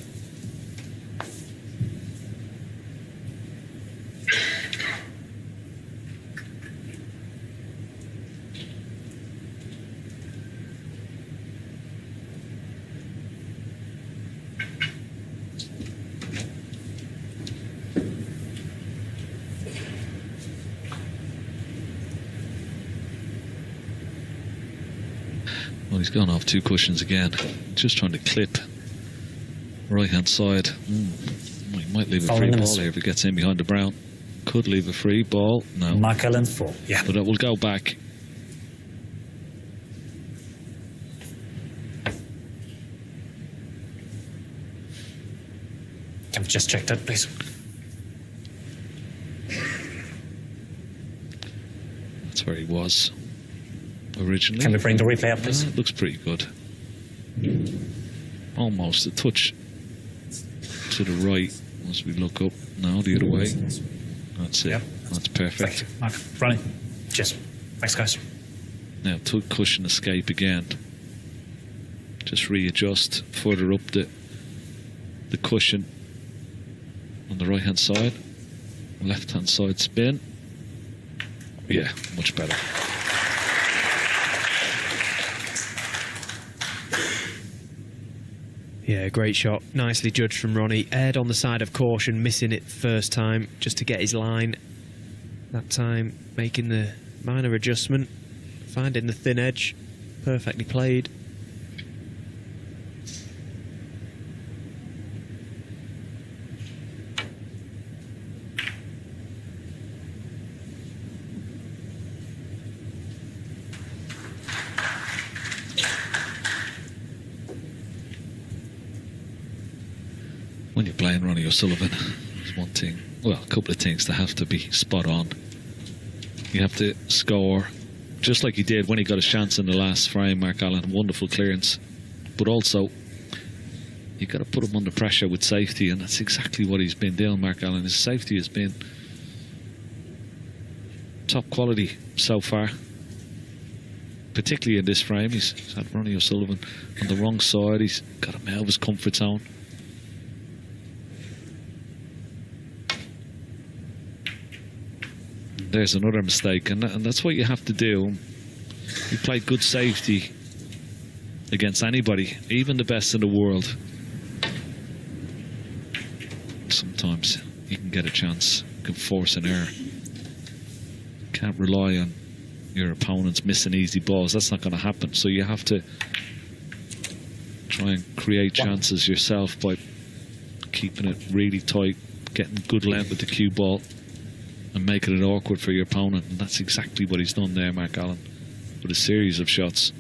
Well, he's gone off 2 cushions again. Just trying to clip right hand side. Well, he might leave a free ball here if he gets in behind the brown. Could leave a free ball. No. Mark Allen 4. Yeah. But it will go back. Can we just check that, please? That's where he was. originally. Can we bring the replay up, please? It looks pretty good. Almost a touch to the right as we look up. Now the other way. That's it. Yep. That's perfect. Thank you, Mark. Ronnie. Cheers. Thanks, guys. Now to cushion escape again. Just readjust further up the cushion on the right hand side. Left hand side spin. Yeah, much better. Yeah, great shot. Nicely judged from Ronnie. Aired on the side of caution, missing it first time just to get his line. That time making the minor adjustment, finding the thin edge. Perfectly played. When you're playing Ronnie O'Sullivan, there's one thing, well, a couple of things that have to be spot on. You have to score just like he did when he got a chance in the last frame, Mark Allen. Wonderful clearance. But also, you've got to put him under pressure with safety, and that's exactly what he's been doing, Mark Allen. His safety has been top quality so far. Particularly in this frame, he's had Ronnie O'Sullivan on the wrong side. He's got him out of his comfort zone. There's another mistake, and that's what you have to do. You play good safety against anybody, even the best in the world. Sometimes you can get a chance, you can force an error. Can't rely on your opponents missing easy balls. That's not going to happen. So you have to try and create chances yourself by keeping it really tight, getting good length with the cue ball, and making it awkward for your opponent. And that's exactly what he's done there, Mark Allen, with a series of shots.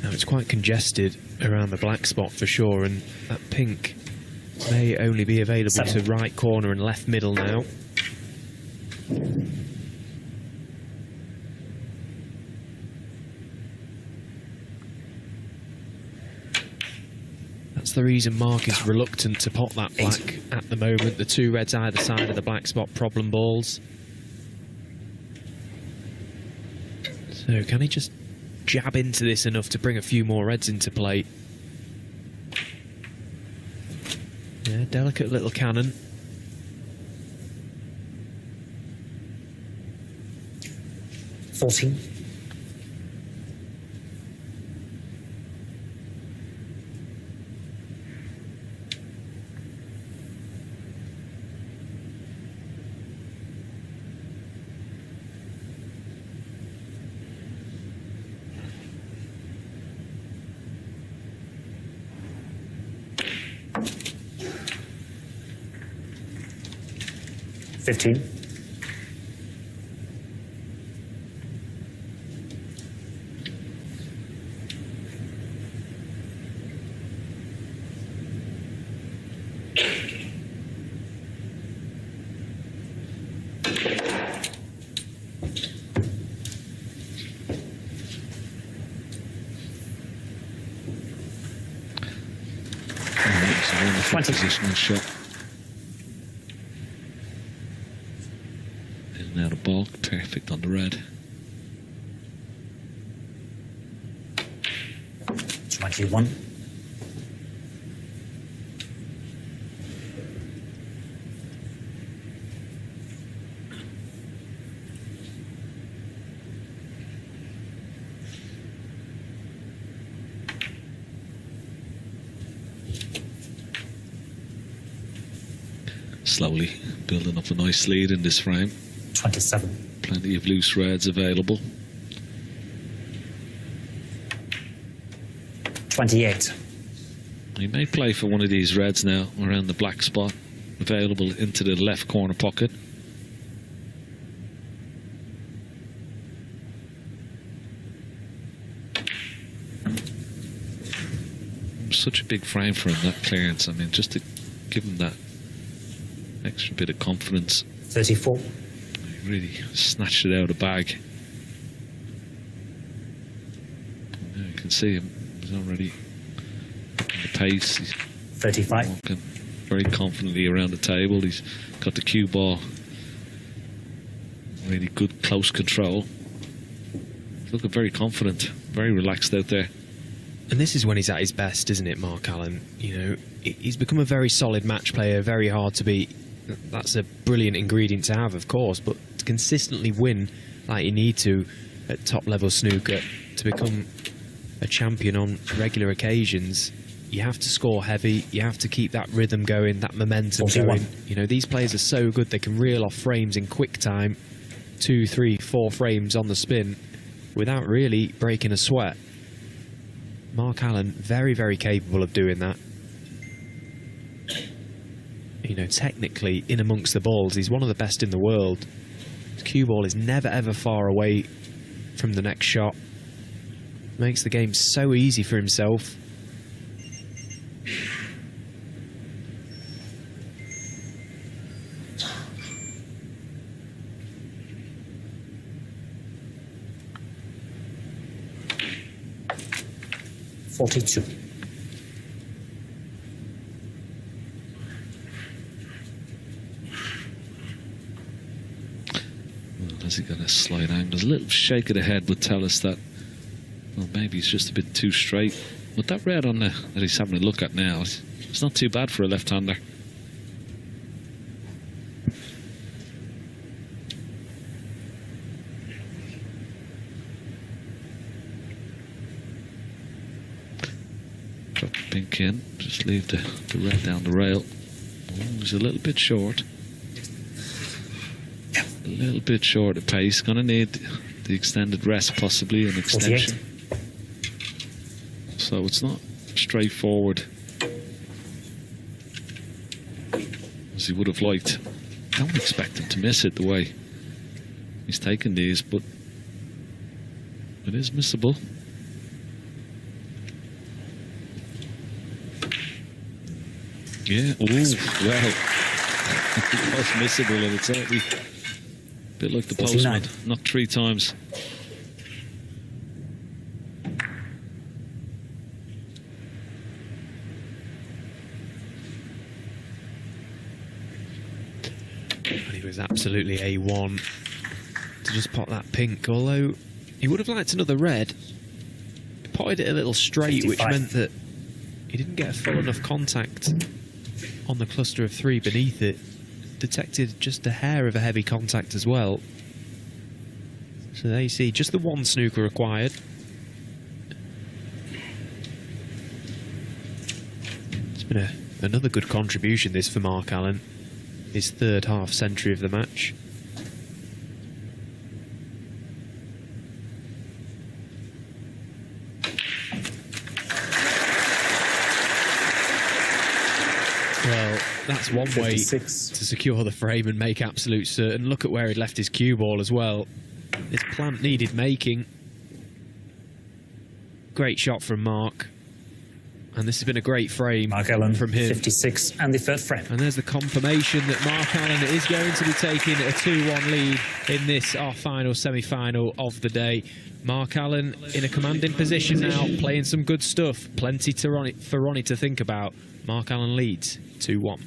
Now it's quite congested around the black spot for sure, and that pink may only be available to right corner and left middle now. That's the reason Mark is reluctant to pot that black at the moment. The two reds either side of the black spot, problem balls. So can he just jab into this enough to bring a few more reds into play? Yeah, delicate little cannon. Positional shot. In and out of ball, perfect on the red. 21. Slowly building up a nice lead in this frame. 27. Plenty of loose reds available. 28. He may play for one of these reds now around the black spot, available into the left corner pocket. such a big frame for him, that clearance. I mean, just to give him that extra bit of confidence. 34. He really snatched it out of the bag. And you can see him. He's already in the pace. He's 35. walking very confidently around the table. He's got the cue ball. Really good close control. He's looking very confident, very relaxed out there. And this is when he's at his best, isn't it, Mark Allen? You know, he's become a very solid match player, very hard to beat. That's a brilliant ingredient to have, of course, but to consistently win like you need to at top-level snooker, to become a champion on regular occasions, you have to score heavy, you have to keep that rhythm going, that momentum 41. going. You know, these players are so good, they can reel off frames in quick time, 2, 3, 4 frames on the spin, without really breaking a sweat. Mark Allen, very, very capable of doing that. You know, technically, in amongst the balls, he's one of the best in the world. His cue ball is never, ever far away from the next shot. Makes the game so easy for himself. Well, has he got a slight angle? A little shake of the head would tell us that, well, maybe he's just a bit too straight. But that red on the that he's having a look at now, it's not too bad for a left-hander. Drop the pink in, just leave the red down the rail. Oh, he's a little bit short. A little bit short of pace. Going to need the extended rest, possibly an extension. 48. So it's not straightforward as he would have liked. Don't expect him to miss it the way he's taken these, but it is missable. Yeah, oh, well. It was missable, and it's certainly a bit like the 49. postman, not 3 times. And he was absolutely A1 to just pot that pink, although he would have liked another red. He potted it a little straight, 55. which meant that he didn't get a full enough contact on the cluster of 3 beneath it. Detected just a hair of a heavy contact as well. So there you see, just the 1 snooker required. It's been another good contribution, this, for Mark Allen. His 3rd half century of the match. Well, that's one way 56. to secure the frame and make absolute certain. Look at where he'd left his cue ball as well. This plant needed making. Great shot from Mark. And this has been a great frame Mark Allen, from him. 56, and the 3rd frame. And there's the confirmation that Mark Allen is going to be taking a 2-1 lead in this, our final semi-final of the day. Mark Allen in a commanding position now, playing some good stuff. Plenty for Ronnie to think about. Mark Allen leads 2-1.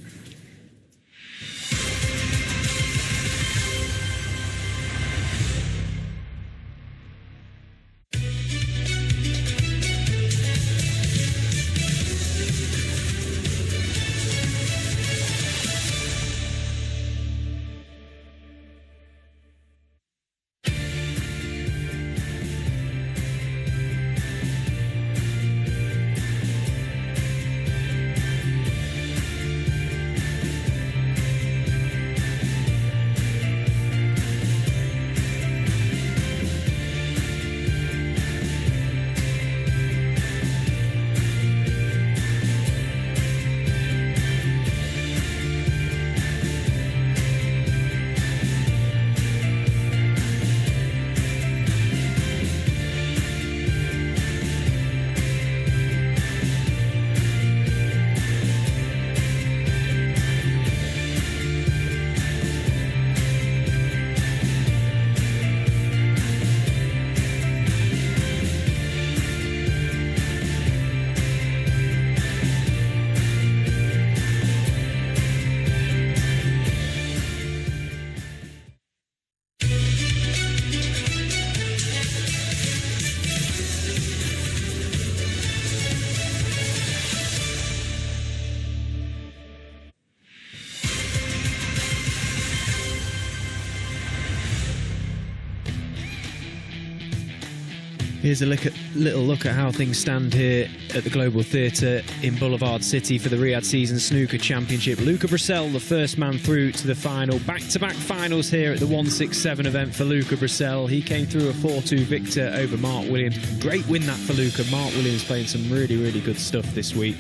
Here's a little look at how things stand here at the Global Theatre in Boulevard City for the Riyadh Season Snooker Championship. Luca Brissell, the first man through to the final. Back-to-back finals here at the 167 event for Luca Brissell. He came through a 4-2 victor over Mark Williams. Great win that for Luca. Mark Williams playing some really, really good stuff this week.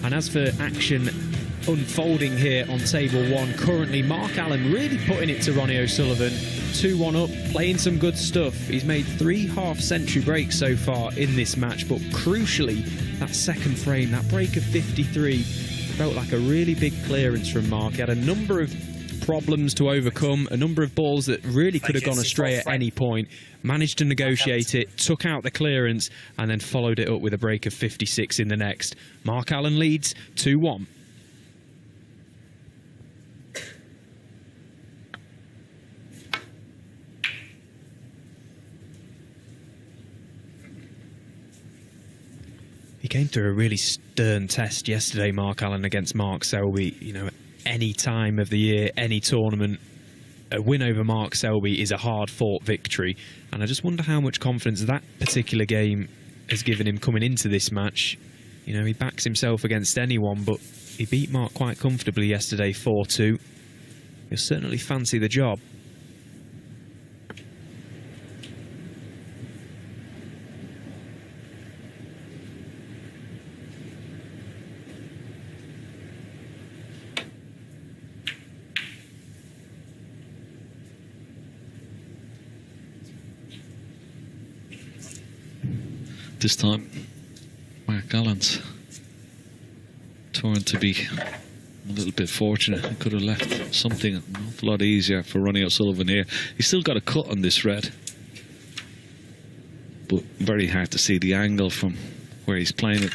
And as for action unfolding here on table 1, currently Mark Allen really putting it to Ronnie O'Sullivan. 2-1 up, playing some good stuff. He's made 3 half-century breaks so far in this match, but crucially, that second frame, that break of 53, felt like a really big clearance from Mark. He had a number of problems to overcome, a number of balls that really could have gone astray at any point. Managed to negotiate it, took out the clearance, and then followed it up with a break of 56 in the next. Mark Allen leads 2-1. He came through a really stern test yesterday, Mark Allen, against Mark Selby. You know, any time of the year, any tournament, a win over Mark Selby is a hard-fought victory. And I just wonder how much confidence that particular game has given him coming into this match. You know, he backs himself against anyone, but he beat Mark quite comfortably yesterday, 4-2. He'll certainly fancy the job. This time, Mark Allen's turned to be a little bit fortunate. He could have left something an awful lot easier for Ronnie O'Sullivan here. He's still got a cut on this red, but very hard to see the angle from where he's playing it.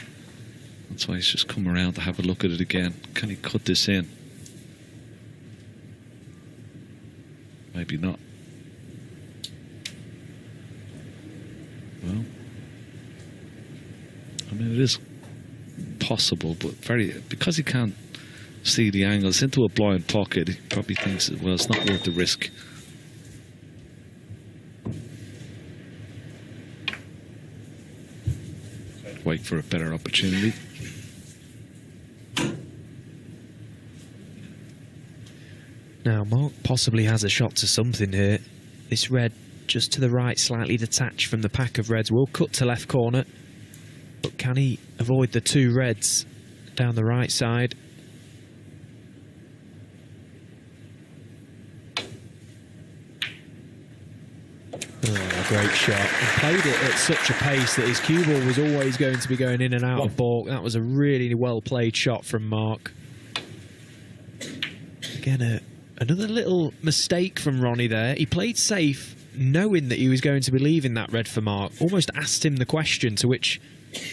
That's why he's just come around to have a look at it again. Can he cut this in? Maybe not. Well, I mean, it is possible, but because he can't see the angles into a blind pocket, he probably thinks, well, it's not worth the risk. Wait for a better opportunity. Now, Mark possibly has a shot to something here. This red just to the right, slightly detached from the pack of reds, will cut to left corner. But can he avoid the 2 reds down the right side? Oh, a great shot. He played it at such a pace that his cue ball was always going to be going in and out of balk. That was a really well played shot from Mark. Again, another little mistake from Ronnie there. He played safe, knowing that he was going to be leaving that red for Mark. Almost asked him the question, to which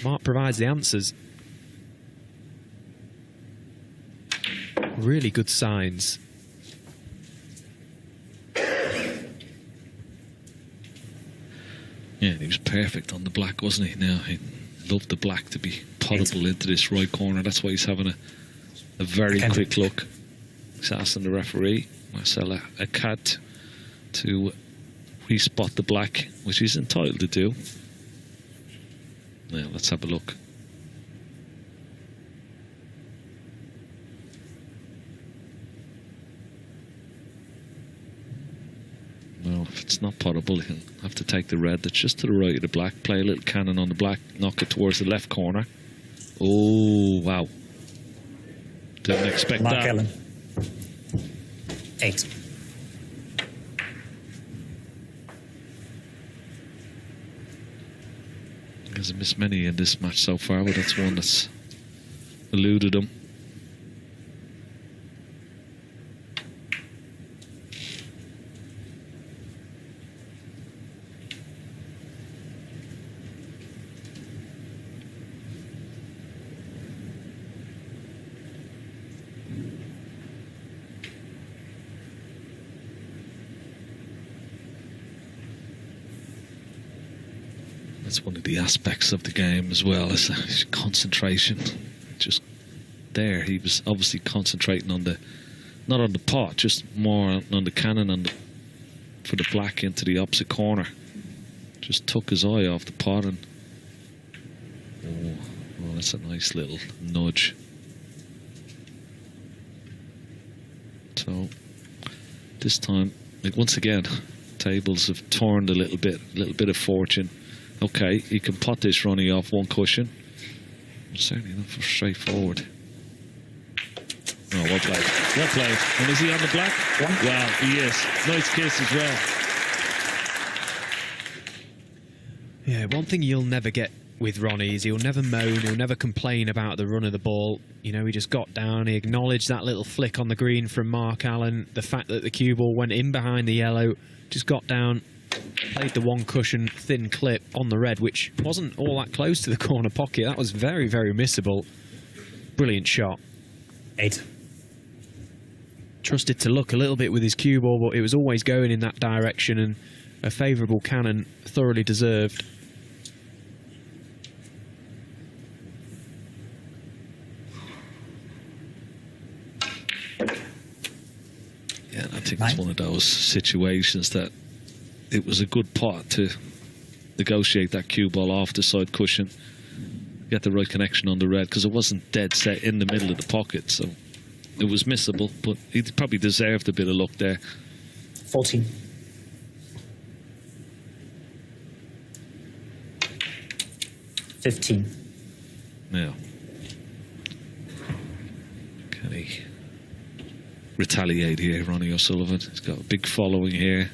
Mark provides the answers. Really good signs. Yeah, he was perfect on the black, wasn't he? Now, he loved the black to be potable into this right corner. That's why he's having a very quick look. He's asking the referee, Marcella Akat, to re-spot the black, which he's entitled to do. Now, let's have a look. No, if it's not potable, he'll have to take the red that's just to the right of the black, play a little cannon on the black, knock it towards the left corner. Oh, wow. Didn't expect Mark that. Allen. 8. He hasn't missed many in this match so far, but that's one that's eluded him. That's one of the aspects of the game as well, is concentration. Just there, he was obviously concentrating on the, not on the pot, just more on the cannon for the black into the opposite corner. Just took his eye off the pot, and oh, that's a nice little nudge. So this time, like, once again, tables have turned a little bit of fortune. Okay, you can pot this Ronnie off one cushion. Certainly not straightforward. Oh, well played. Well played. And is he on the black? Wow, he is. Nice kiss as well. Yeah, one thing you'll never get with Ronnie is he'll never moan, he'll never complain about the run of the ball. You know, he just got down, he acknowledged that little flick on the green from Mark Allen, the fact that the cue ball went in behind the yellow, just got down, played the one cushion thin clip on the red, which wasn't all that close to the corner pocket. That was very, very missable. Brilliant shot. 8. Trusted to look a little bit with his cue ball, but it was always going in that direction, and a favourable cannon, thoroughly deserved. Yeah, and I think it's one of those situations that it was a good pot to negotiate that cue ball off the side cushion, get the right connection on the red, because it wasn't dead set in the middle of the pocket, so it was missable, but he probably deserved a bit of luck there. 14. $15. Now, can he retaliate here, Ronnie O'Sullivan? He's got a big following here.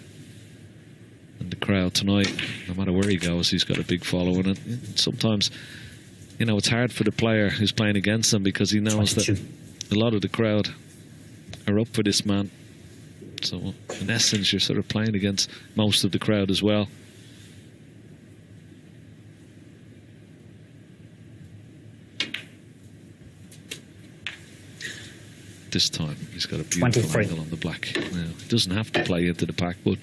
And the crowd tonight, no matter where he goes, he's got a big following. And sometimes, you know, it's hard for the player who's playing against him, because he knows 22. That a lot of the crowd are up for this man. So, in essence, you're sort of playing against most of the crowd as well. This time he's got a beautiful 23. Angle on the black. Now, he doesn't have to play into the pack, but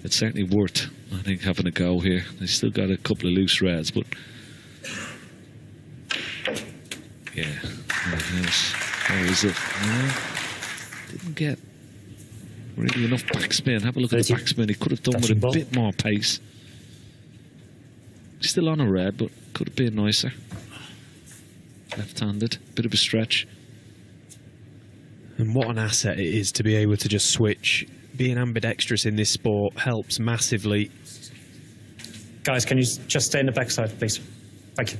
it's certainly worth, I think, having a go here. He's still got a couple of loose reds, but yeah, how is it? Didn't get really enough backspin. Have a look at the backspin. He could have done with a bit more pace. Still on a red, but could have been nicer. Left-handed, bit of a stretch. And what an asset it is to be able to just switch. Being ambidextrous in this sport helps massively. Guys, can you just stay in the backside, please? Thank you.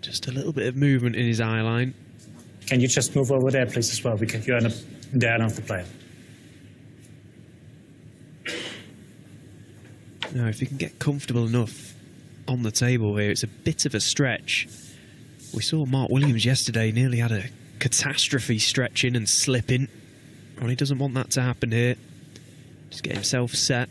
Just a little bit of movement in his eye line. Can you just move over there, please, as well? Because you're down off the player. Now, if he can get comfortable enough on the table here, it's a bit of a stretch. We saw Mark Williams yesterday nearly had a catastrophe stretching and slipping. Ronnie doesn't want that to happen here. Just get himself set.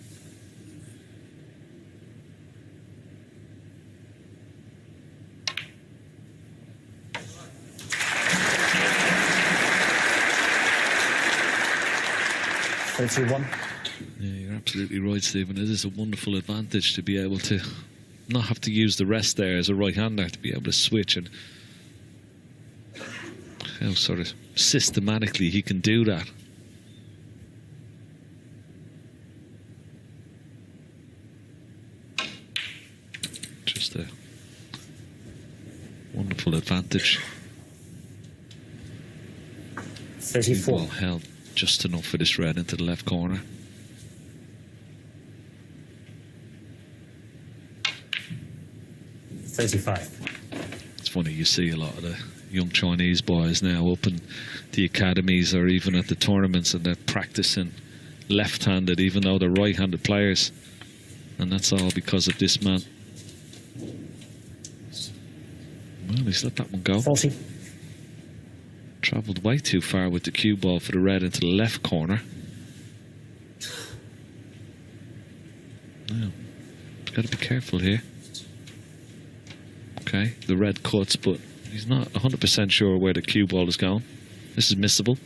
$31. Yeah, you're absolutely right, Stephen. It is a wonderful advantage to be able to not have to use the rest there as a right-hander, to be able to switch, and how sort of systematically he can do that. Just a wonderful advantage. 34. Well held just enough for this red into the left corner. $35. It's funny, you see a lot of the young Chinese boys now up in the academies or even at the tournaments, and they're practicing left-handed even though they're right-handed players, and that's all because of this man. Well, he's let that one go. 40. Travelled way too far with the cue ball for the red into the left corner. Now, got to be careful here. Okay, the red cuts, but he's not 100% sure where the cue ball is going. This is missable.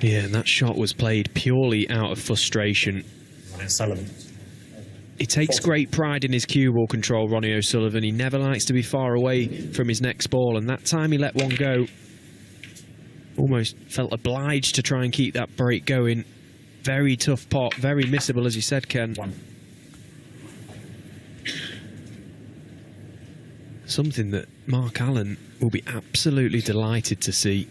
Yeah, and that shot was played purely out of frustration. Ronnie O'Sullivan. He takes great pride in his cue ball control, Ronnie O'Sullivan. He never likes to be far away from his next ball, and that time he let one go. almost felt obliged to try and keep that break going. Very tough pot, very missable, as you said, Ken. Something that Mark Allen will be absolutely delighted to see.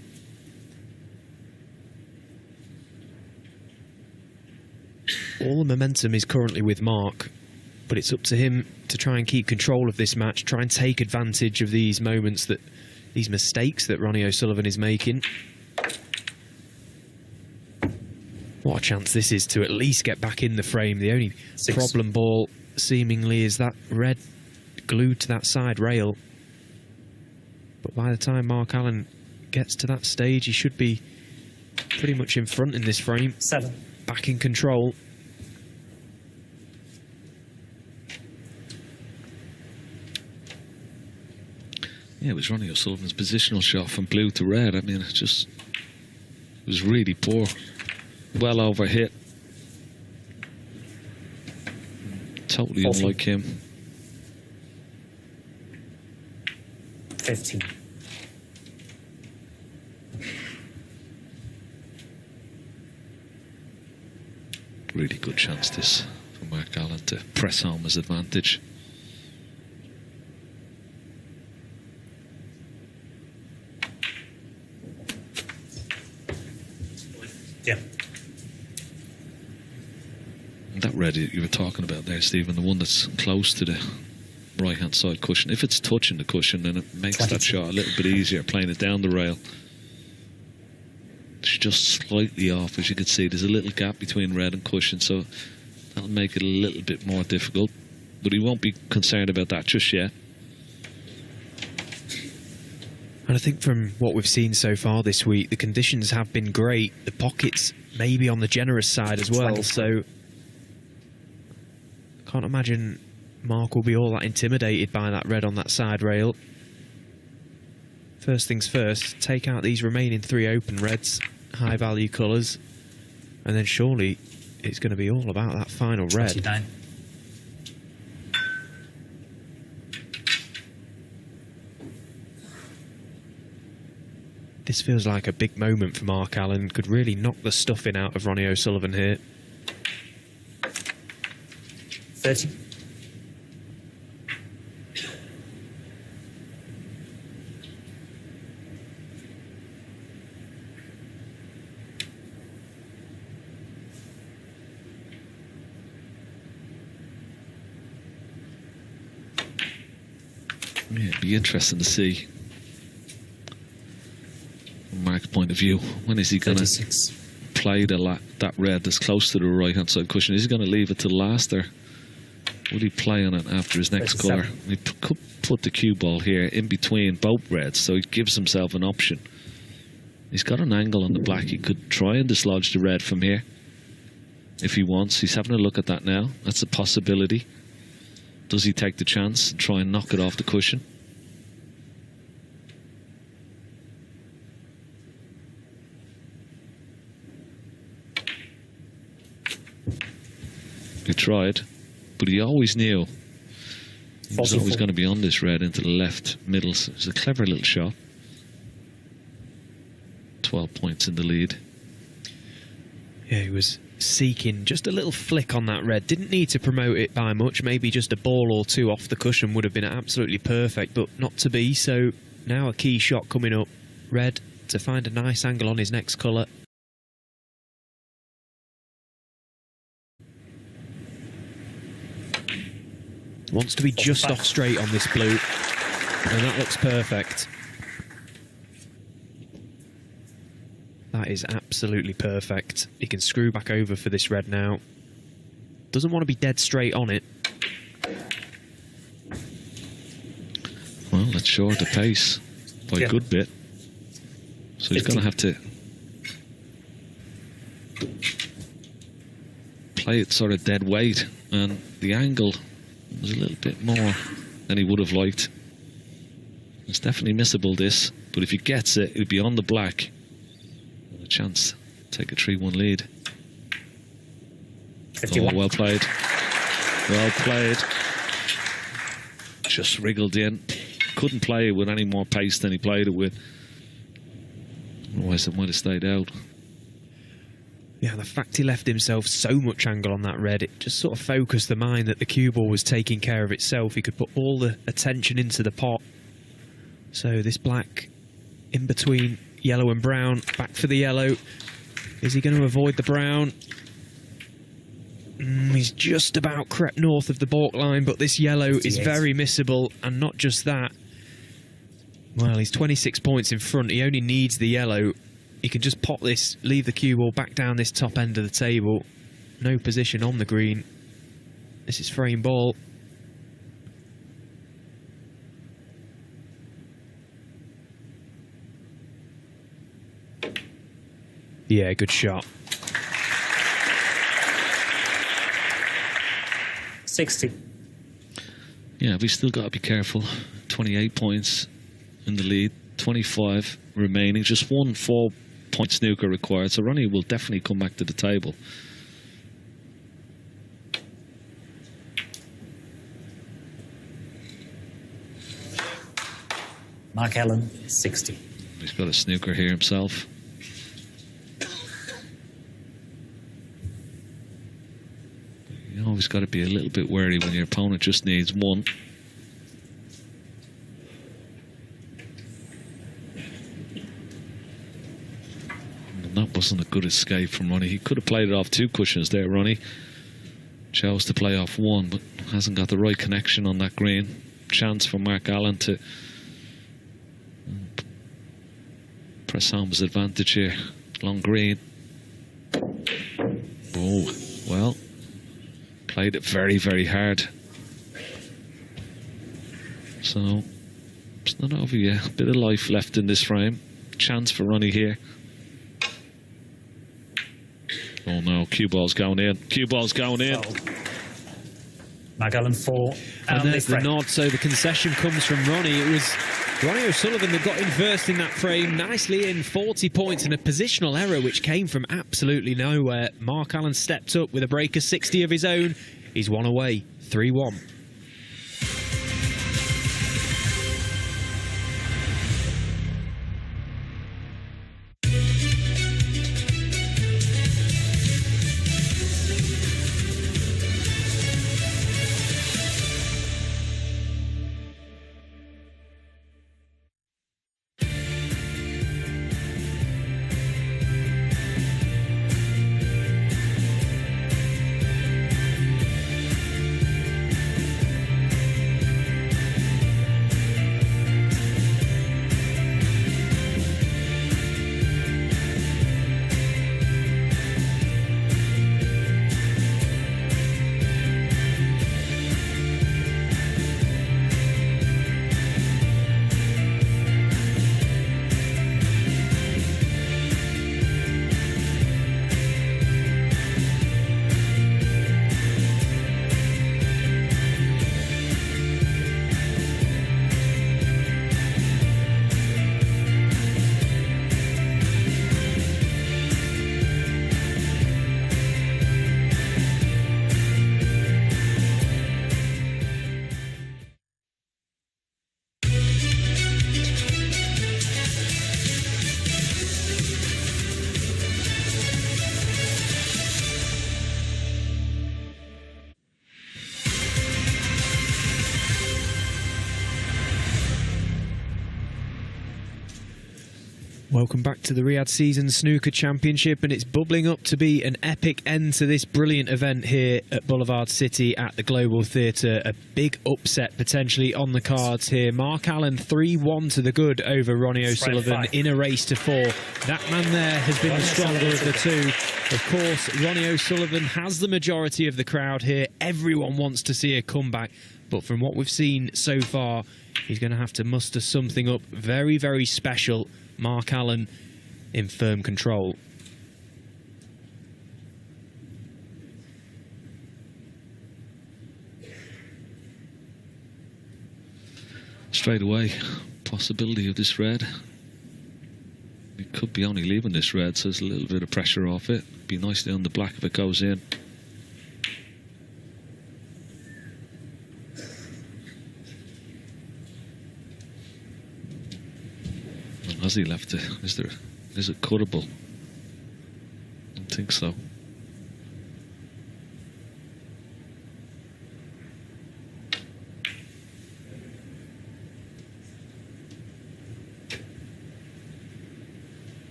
All the momentum is currently with Mark, but it's up to him to try and keep control of this match, try and take advantage of these moments, that these mistakes that Ronnie O'Sullivan is making. What a chance this is to at least get back in the frame. The only problem ball seemingly is that red glued to that side rail. But by the time Mark Allen gets to that stage, he should be pretty much in front in this frame. 7. Back in control. Yeah, it was Ronnie O'Sullivan's positional shot from blue to red. I mean, it was really poor. Well over hit. Totally unlike him. 15. Really good chance this for Mark Allen to press home his advantage. Yeah. That red you were talking about there, Stephen, the one that's close to the right-hand side cushion, if it's touching the cushion, then it makes that shot a little bit easier, playing it down the rail. It's just slightly off, as you can see. There's a little gap between red and cushion, so that'll make it a little bit more difficult. But he won't be concerned about that just yet. And I think from what we've seen so far this week, the conditions have been great. The pockets maybe on the generous side as well, so I can't imagine Mark will be all that intimidated by that red on that side rail. First things first, take out these remaining 3 open reds, high value colours, and then surely it's going to be all about that final red. 29. This feels like a big moment for Mark Allen. Could really knock the stuffing out of Ronnie O'Sullivan here. 30. Yeah, it'd be interesting to see from Mark's point of view. When is he going to play that red that's close to the right-hand side cushion? Is he going to leave it to last, or would he play on it after his next colour? He could put the cue ball here in between both reds, so he gives himself an option. He's got an angle on the black. He could try and dislodge the red from here if he wants. He's having a look at that now. That's a possibility. Does he take the chance and try and knock it off the cushion? He tried, but he always knew he was always going to be on this red into the left middle. So it was a clever little shot. 12 points in the lead. Yeah, he was seeking just a little flick on that red. Didn't need to promote it by much. Maybe just a ball or two off the cushion would have been absolutely perfect, but not to be. So now a key shot coming up. Red to find a nice angle on his next colour. Wants to be just off straight on this blue, and that looks perfect. That is absolutely perfect. He can screw back over for this red now. Doesn't want to be dead straight on it. Well, let's show the pace by a good bit. So he's going to have to play it sort of dead weight, and the angle was a little bit more than he would have liked. It's definitely missable, this, but if he gets it, it'll be on the black. A chance to take a 3-1 lead. 51. Oh, well played. Well played. Just wriggled in. Couldn't play it with any more pace than he played it with. Otherwise, it might have stayed out. Yeah, the fact he left himself so much angle on that red, it just sort of focused the mind that the cue ball was taking care of itself. He could put all the attention into the pot. So this black in between yellow and brown, back for the yellow. Is he going to avoid the brown? He's just about crept north of the baulk line, but this yellow is very missable, and not just that. Well, he's 26 points in front. He only needs the yellow. He can just pop this, leave the cue ball back down this top end of the table. No position on the green. This is frame ball. Yeah, good shot. 60. Yeah, we've still got to be careful. 28 points in the lead, 25 remaining. Just one 4-point snooker required, so Ronnie will definitely come back to the table. Mark Allen, 60. He's got a snooker here himself. You always got to be a little bit wary when your opponent just needs one. And that wasn't a good escape from Ronnie. He could have played it off 2 cushions there, Ronnie. Chose to play off 1, but hasn't got the right connection on that green. Chance for Mark Allen to press home his advantage here. Long green. Oh, well, played it very, very hard. So, it's not over yet. A bit of life left in this frame. Chance for Ronnie here. Oh no, cue ball's going in. Cue ball's going in. Mark Allen 4. And there's the nod, so the concession comes from Ronnie. It was Ronnie O'Sullivan that got in first in that frame, nicely in, 40 points, and a positional error which came from absolutely nowhere. Mark Allen stepped up with a breaker 60 of his own. He's one away, 3-1. Welcome back to the Riyadh Season Snooker Championship, and it's bubbling up to be an epic end to this brilliant event here at Boulevard City at the Global Theatre. A big upset potentially on the cards here. Mark Allen 3-1 to the good over Ronnie O'Sullivan in a race to 4. That man there has been the stronger of the two. Of course, Ronnie O'Sullivan has the majority of the crowd here. Everyone wants to see a comeback, but from what we've seen so far, he's going to have to muster something up very, very special. Mark Allen in firm control. Straight away, possibility of this red. We could be only leaving this red, so there's a little bit of pressure off it. Be nicely on the black if it goes in. Has he left it? Is it cuttable? I don't think so.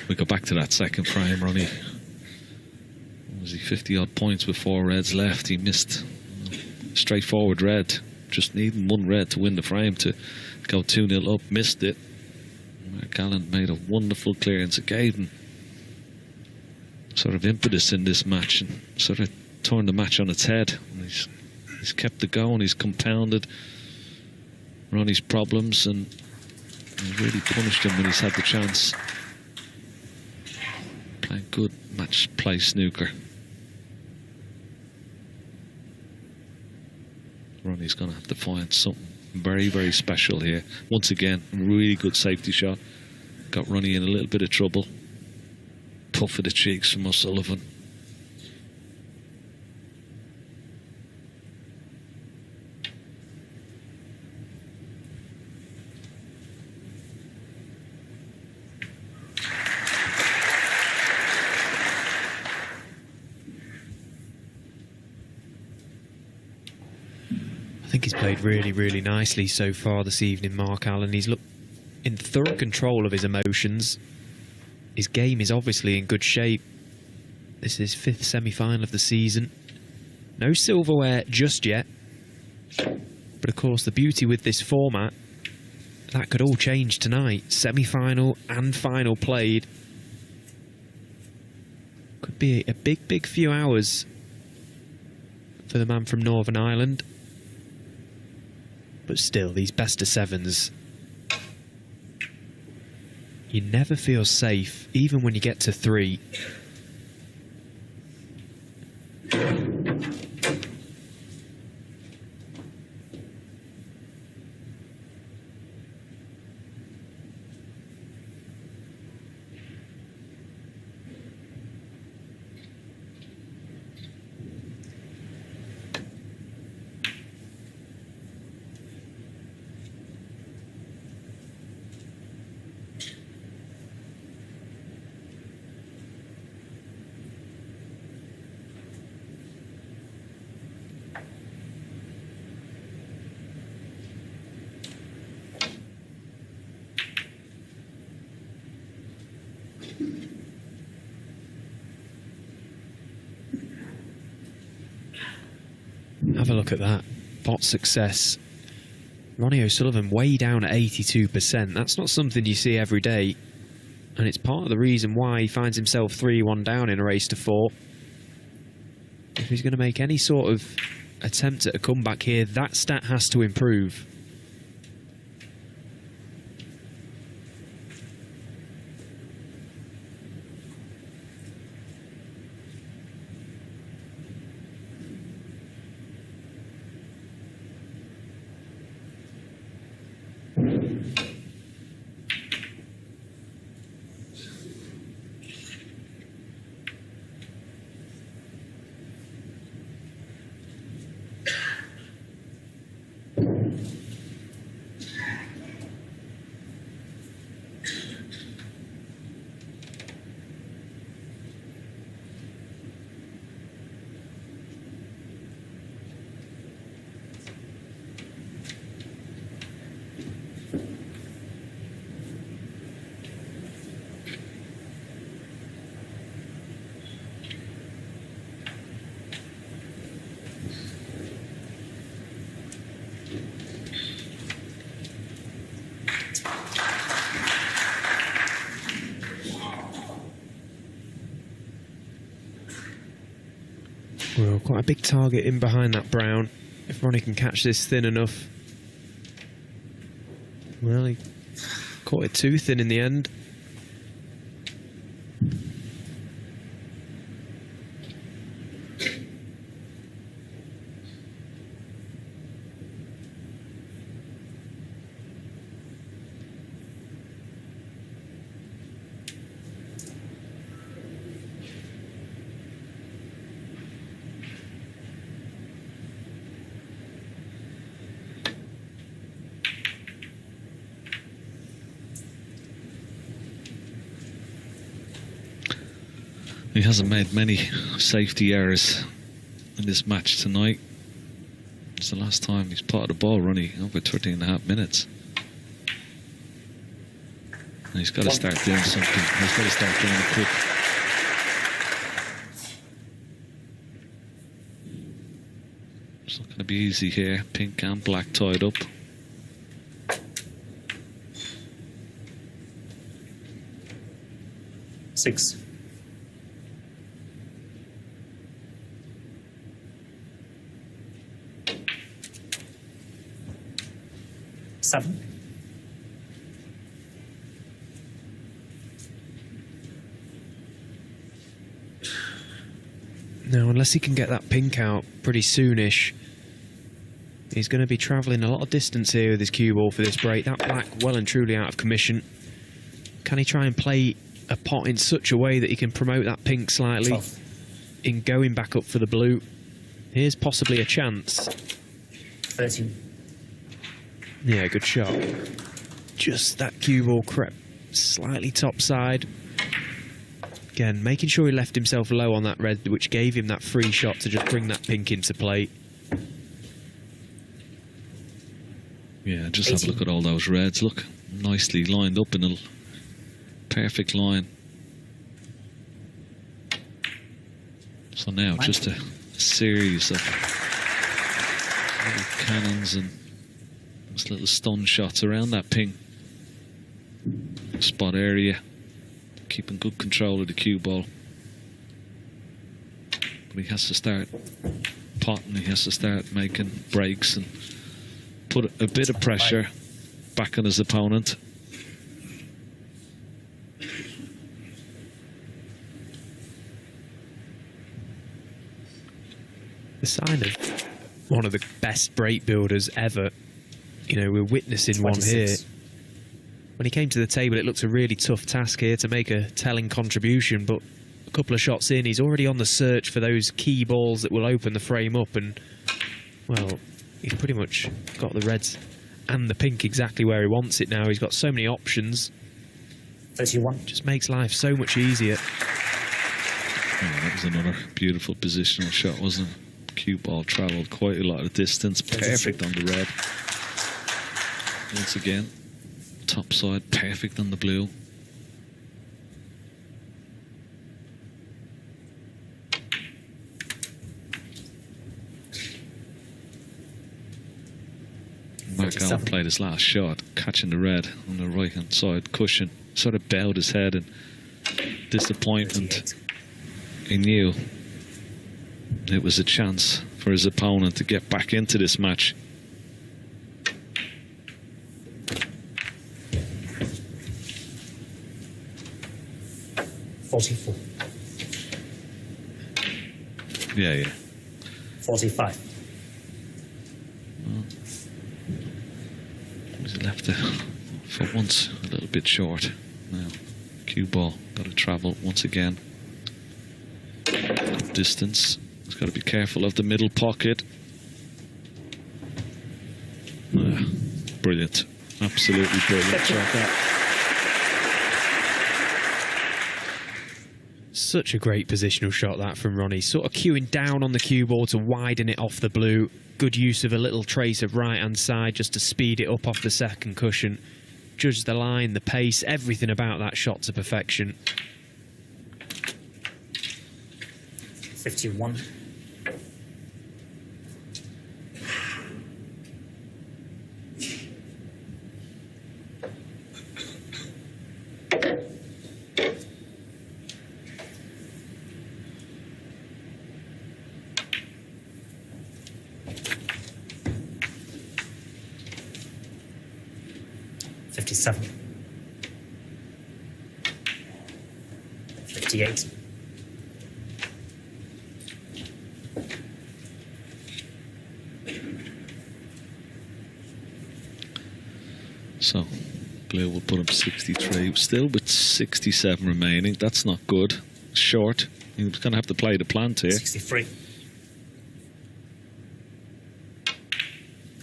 We go back to that second frame, Ronnie. Was he 50 odd points with 4 reds left? He missed straightforward red, just needing 1 red to win the frame to go 2-0 up. Missed it. Gallant made a wonderful clearance. It gave him sort of impetus in this match and sort of turned the match on its head. And he's kept it going. He's compounded Ronnie's problems and really punished him when he's had the chance. Playing good match play snooker. Ronnie's going to have to find something very, very special here. Once again, really good safety shot. Got Ronnie in a little bit of trouble. Puff of the cheeks from O'Sullivan. I think he's played really, really nicely so far this evening, Mark Allen. He's looked in thorough control of his emotions. His game is obviously in good shape. This is his 5th semi-final of the season. No silverware just yet. But of course, the beauty with this format, that could all change tonight. Semi-final and final played. Could be a big, big few hours for the man from Northern Ireland. But still, these best-of-7s, you never feel safe, even when you get to 3. Have a look at that. Pot success. Ronnie O'Sullivan way down at 82%. That's not something you see every day. And it's part of the reason why he finds himself 3-1 down in a race to 4. If he's going to make any sort of attempt at a comeback here, that stat has to improve. Well, quite a big target in behind that brown. If Ronnie can catch this thin enough. Well, he caught it too thin in the end. He hasn't made many safety errors in this match tonight. It's the last time he's potted the ball, Ronnie, over 13.5 minutes. And he's got to start doing something. He's got to start doing it quick. It's not going to be easy here. Pink and black tied up. Six. Seven. Now, unless he can get that pink out pretty soonish, he's going to be travelling a lot of distance here with his cue ball for this break. That black well and truly out of commission. Can he try and play a pot in such a way that he can promote that pink slightly 12. in going back up for the blue? Here's possibly a chance. 13. Yeah, good shot. Just that cue ball crept slightly topside. Again, making sure he left himself low on that red, which gave him that free shot to just bring that pink into play. Yeah, just have a look at all those reds. Look, nicely lined up in a perfect line. So now just a series of little cannons and just little stun shots around that pink spot area, keeping good control of the cue ball. But he has to start potting, he has to start making breaks and put a bit of pressure back on his opponent. The sign of one of the best break builders ever. You know, we're witnessing 26. one here. When he came to the table, it looked a really tough task here to make a telling contribution, but a couple of shots in, he's already on the search for those key balls that will open the frame up, and, well, he's pretty much got the reds and the pink exactly where he wants it now. He's got so many options. 31. Just makes life so much easier. Oh, that was another beautiful positional shot, wasn't it? Cue ball travelled quite a lot of distance. Perfect on the red. Once again, top side, perfect on the blue. Mark Allen played his last shot, catching the red on the right hand side cushion. Sort of bowed his head in disappointment. He knew it was a chance for his opponent to get back into this match. $44. Yeah. 45. Well, he's left it for once a little bit short. Now, cue ball got to travel once again. Distance. He's got to be careful of the middle pocket. Brilliant. Absolutely brilliant shot. Such a great positional shot that from Ronnie. Sort of cueing down on the cue ball to widen it off the blue. Good use of a little trace of right hand side just to speed it up off the second cushion. Judge the line, the pace, everything about that shot to perfection. 51. $57. 58. So, blue will put him 63. Still with 67 remaining. That's not good. Short. He's going to have to play the plant here. 63.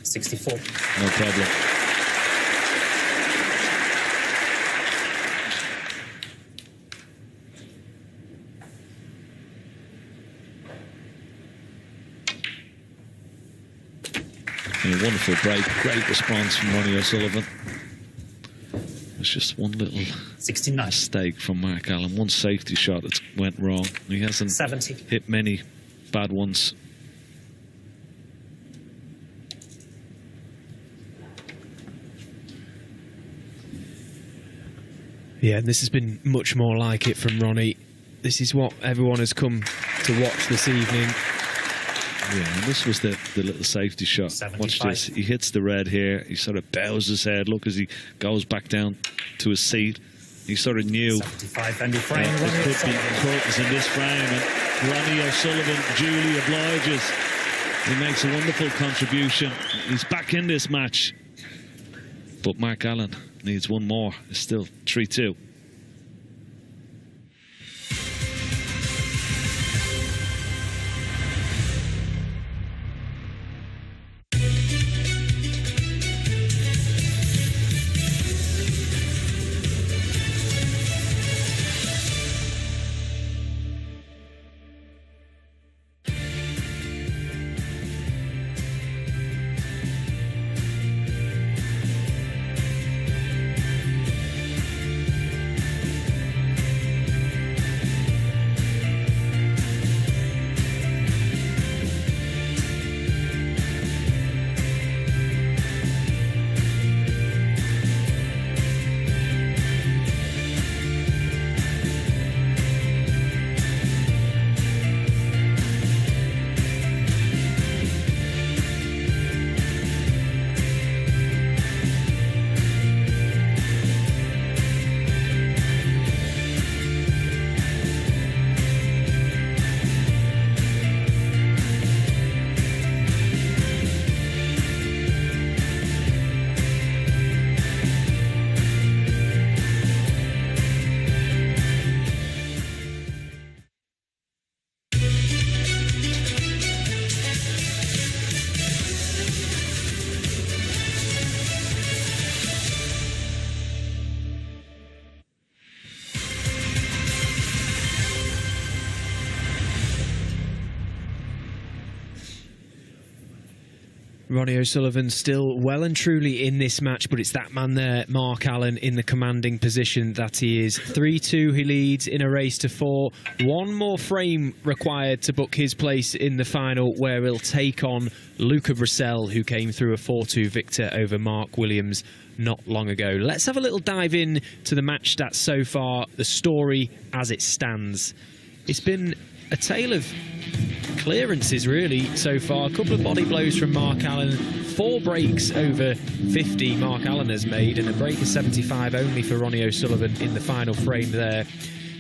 64. No problem. A wonderful break, great response from Ronnie O'Sullivan. It's just one little 69 mistake from Mark Allen, one safety shot that went wrong. He hasn't 70. hit many bad ones. Yeah, and this has been much more like it from Ronnie. This is what everyone has come to watch this evening. Yeah, and this was the little safety shot. 75. Watch this. He hits the red here. He sort of bows his head. Look as he goes back down to his seat. He sort of knew 75 Andy frame. there could be curtains in this frame, and Ronnie O'Sullivan duly obliges. He makes a wonderful contribution. He's back in this match. But Mark Allen needs one more. It's still 3-2. Ronnie O'Sullivan still well and truly in this match, but it's that man there, Mark Allen, in the commanding position that he is. 3-2 he leads in a race to 4. One more frame required to book his place in the final, where he'll take on Luca Brissell, who came through a 4-2 victor over Mark Williams not long ago. Let's have a little dive in to the match stats so far, the story as it stands. It's been a tale of clearances really so far. A couple of body blows from Mark Allen, 4 breaks over 50 Mark Allen has made, and a break of 75 only for Ronnie O'Sullivan in the final frame there.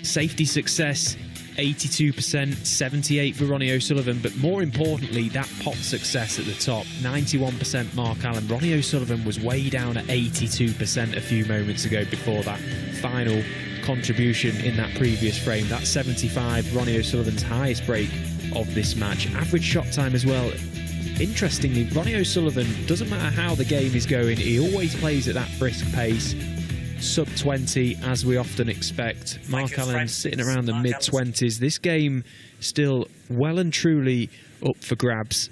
Safety success 82%, 78 for Ronnie O'Sullivan, but more importantly that pot success at the top, 91% Mark Allen. Ronnie O'Sullivan was way down at 82% a few moments ago before that final contribution in that previous frame. That 75, Ronnie O'Sullivan's highest break of this match. Average shot time as well. Interestingly, Ronnie O'Sullivan, doesn't matter how the game is going, he always plays at that brisk pace, sub 20 as we often expect. Mark Allen sitting around the mid-20s. This game still well and truly up for grabs.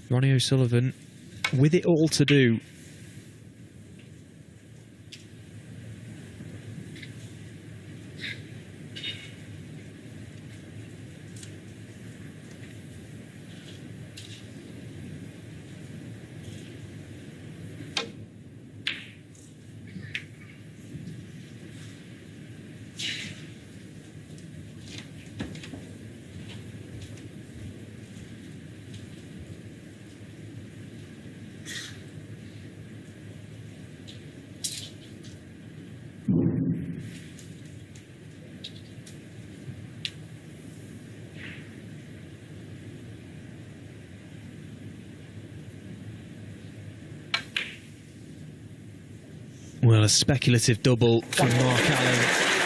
Ronnie O'Sullivan with it all to do. Well, a speculative double from Mark Allen,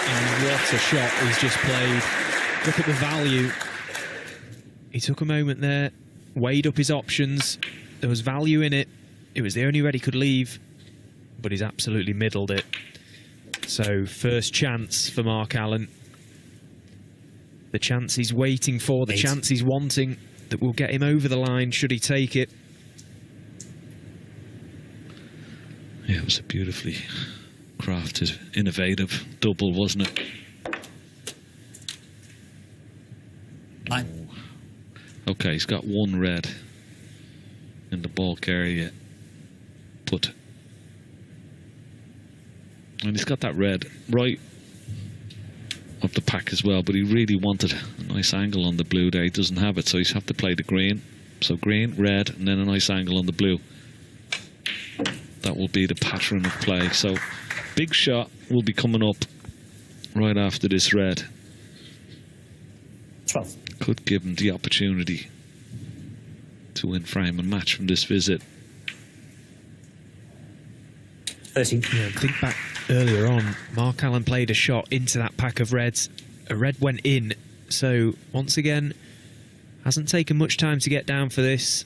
and what a shot he's just played. Look at the value. He took a moment there, weighed up his options. There was value in it. It was the only red he could leave, but he's absolutely middled it. So, first chance for Mark Allen. The chance he's waiting for, the chance he's wanting, that will get him over the line should he take it. Yeah, it was a beautifully crafted, innovative double, wasn't it? 9. Okay, he's got one red in the bulk area, but and he's got that red right of the pack as well, but he really wanted a nice angle on the blue there. He doesn't have it, so he's have to play the green. So green, red, and then a nice angle on the blue. That will be the pattern of play. So big shot will be coming up right after this red. 12. Could give him the opportunity to win frame and match from this visit. 13. Yeah, think back earlier on, Mark Allen played a shot into that pack of reds. A red went in, so once again, hasn't taken much time to get down for this.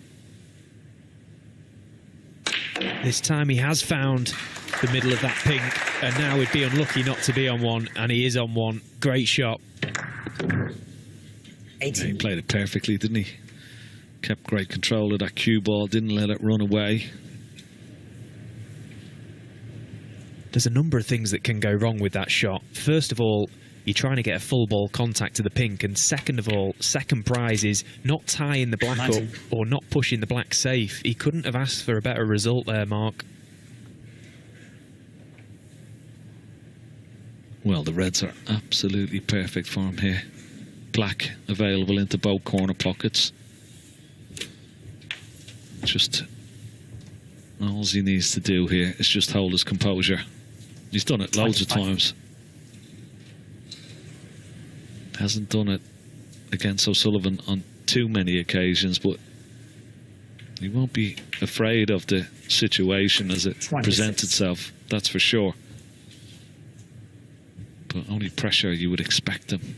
This time he has found the middle of that pink, and now he'd be unlucky not to be on one, and he is on one. Great shot. 18. He played it perfectly, didn't he? Kept great control of that cue ball, didn't let it run away. There's a number of things that can go wrong with that shot. First of all, you're trying to get a full ball contact to the pink, and second of all, second prize is not tying the black 19. up or not pushing the black safe. He couldn't have asked for a better result there, Mark. Well, the reds are absolutely perfect for him here. Black available into both corner pockets. Just all he needs to do here is just hold his composure. He's done it loads of times. Hasn't done it against O'Sullivan on too many occasions, but he won't be afraid of the situation as it presents itself, that's for sure. But only pressure you would expect him.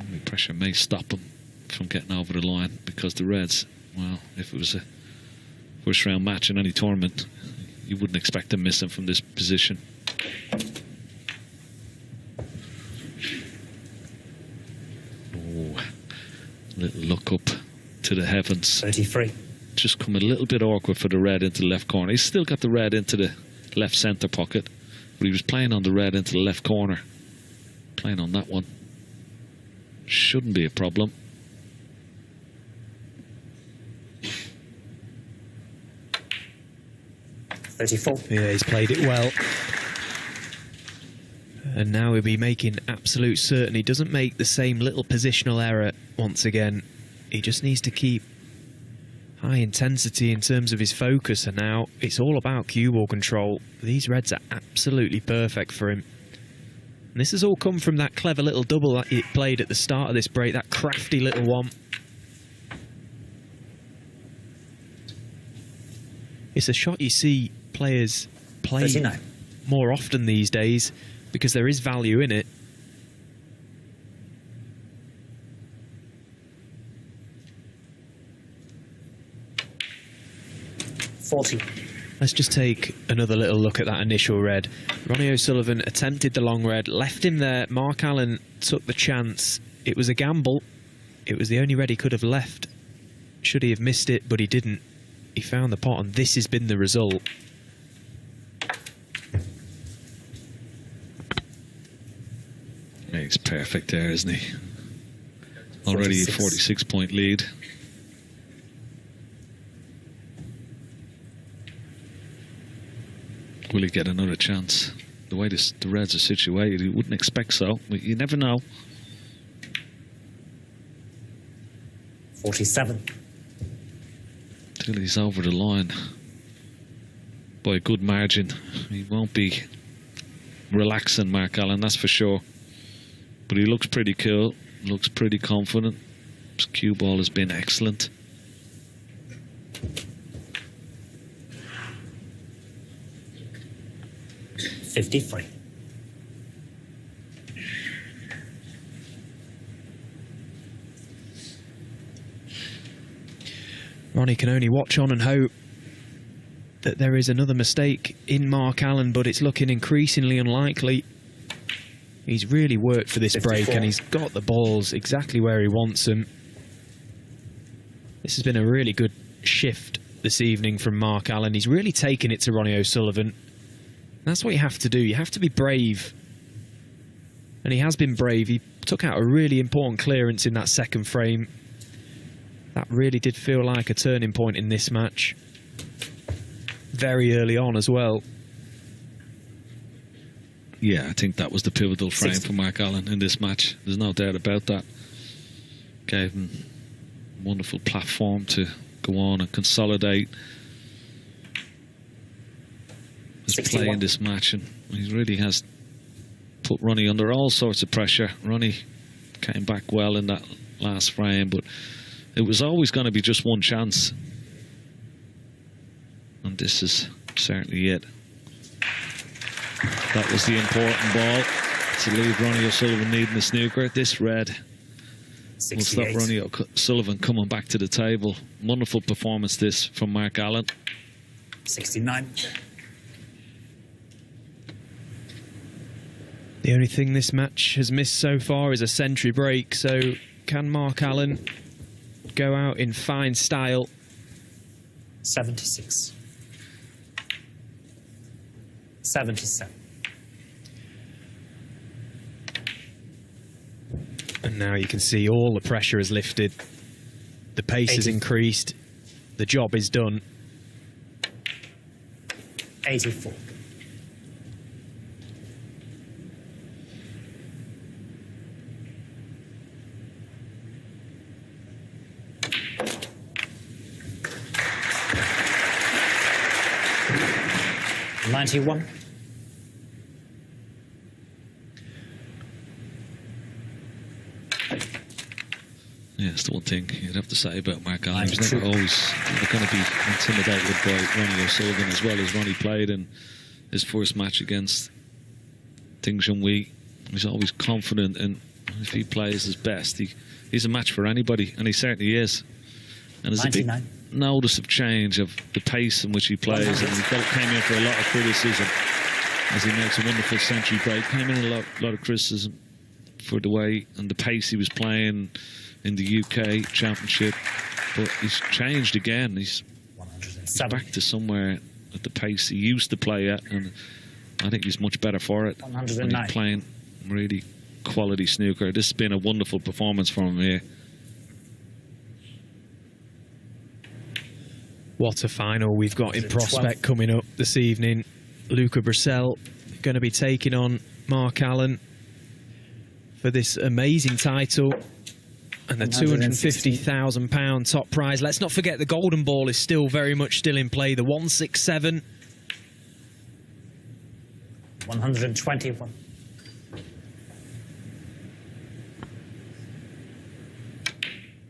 Only pressure may stop him from getting over the line, because the reds, well, if it was a first round match in any tournament, you wouldn't expect him missing from this position. Oh, little look up to the heavens. 33. Just come a little bit awkward for the red into the left corner. He's still got the red into the left centre pocket, but he was playing on the red into the left corner. Playing on that one shouldn't be a problem. Yeah, he's played it well. And now he'll be making absolute certain he doesn't make the same little positional error once again. He just needs to keep high intensity in terms of his focus, and now it's all about cue ball control. These reds are absolutely perfect for him. And this has all come from that clever little double that he played at the start of this break, that crafty little one. It's a shot you see players play 39. more often these days because there is value in it. Let's just take another little look at that initial red. Ronnie O'Sullivan attempted the long red, left him there. Mark Allen took the chance. It was a gamble. It was the only red he could have left. Should he have missed it, but he didn't. He found the pot, and this has been the result. He's perfect there, isn't he? Already a 46-point lead. Will he get another chance? The way the reds are situated, you wouldn't expect so, but you never know. 47. Till he's over the line by a good margin. He won't be relaxing, Mark Allen, that's for sure. But he looks pretty cool, looks pretty confident. His cue ball has been excellent. $53. Ronnie can only watch on and hope that there is another mistake in Mark Allen, but it's looking increasingly unlikely. He's really worked for this 54. break, and he's got the balls exactly where he wants them. This has been a really good shift this evening from Mark Allen. He's really taken it to Ronnie O'Sullivan. That's what you have to do. You have to be brave. And he has been brave. He took out a really important clearance in that second frame. That really did feel like a turning point in this match. Very early on as well. Yeah, I think that was the pivotal frame for Mark Allen in this match. There's no doubt about that. Gave him a wonderful platform to go on and consolidate his play in this match. And he really has put Ronnie under all sorts of pressure. Ronnie came back well in that last frame, but it was always going to be just one chance. And this is certainly it. That was the important ball to leave Ronnie O'Sullivan needing the snooker. This red will stop Ronnie O'Sullivan coming back to the table. Wonderful performance this from Mark Allen. 69. The only thing this match has missed so far is a century break, so can Mark Allen go out in fine style? 76. 77. And now you can see all the pressure has lifted. The pace has increased. The job is done. 84. $91. Yeah, it's the one thing you'd have to say about Mark Allen. He was never going to be intimidated by Ronnie O'Sullivan, as well as Ronnie played in his first match against Ding Junhui. He's always confident, and if he plays his best, he's a match for anybody, and he certainly is. And there's a big notice of change of the pace in which he plays, and he came in for a lot of criticism as he makes a wonderful century break. Came in a lot of criticism for the way and the pace he was playing in the UK Championship, but he's changed again. He's back to somewhere at the pace he used to play at, and I think he's much better for it. When he's playing really quality snooker. This has been a wonderful performance from him here. What a final we've got in prospect coming up this evening. Luca Brissell going to be taking on Mark Allen for this amazing title and the £250,000 top prize. Let's not forget the golden ball is very much in play. The 167. 121.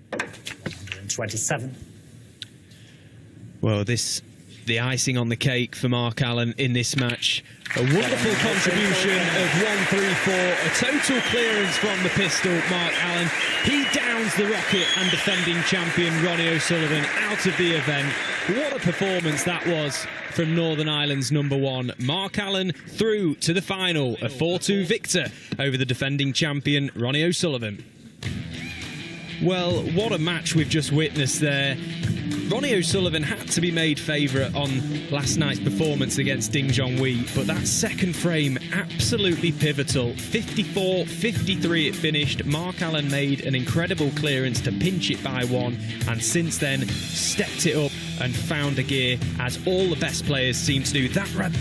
127. Well, the icing on the cake for Mark Allen in this match. A wonderful contribution of 134, a total clearance from the pistol, Mark Allen. He downs the rocket and defending champion Ronnie O'Sullivan out of the event. What a performance that was from Northern Ireland's #1. Mark Allen through to the final, a 4-2 victor over the defending champion Ronnie O'Sullivan. Well, what a match we've just witnessed there. Ronnie O'Sullivan had to be made favourite on last night's performance against Ding Junhui, but that second frame absolutely pivotal. 54-53 it finished. Mark Allen made an incredible clearance to pinch it by one, and since then stepped it up and found a gear, as all the best players seem to do. That red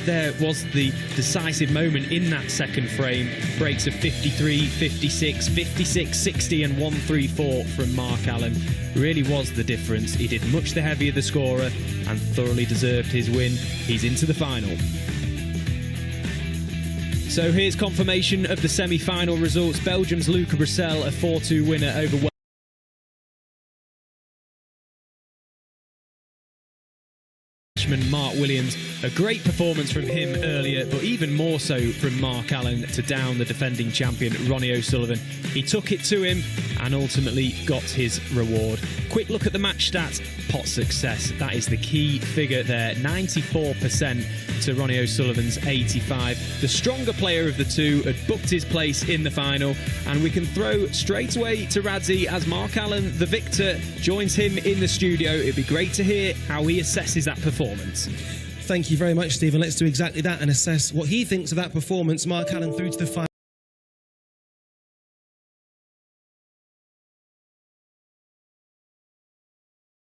there was the decisive moment in that second frame. Breaks of 53, 56, 56, 60 and 134 from Mark Allen. Really was the difference. He did much the heavier the scorer and thoroughly deserved his win. He's into the final. So here's confirmation of the semi-final results. Belgium's Luca Brissell, a 4-2 winner over Mark Williams A great performance from him earlier, but even more so from Mark Allen to down the defending champion, Ronnie O'Sullivan. He took it to him and ultimately got his reward. Quick look at the match stats. Pot success, that is the key figure there. 94% to Ronnie O'Sullivan's 85. The stronger player of the two had booked his place in the final, and we can throw straight away to Radzi as Mark Allen, the victor, joins him in the studio. It'd be great to hear how he assesses that performance. Thank you very much, Stephen. Let's do exactly that and assess what he thinks of that performance. Mark Allen through to the final.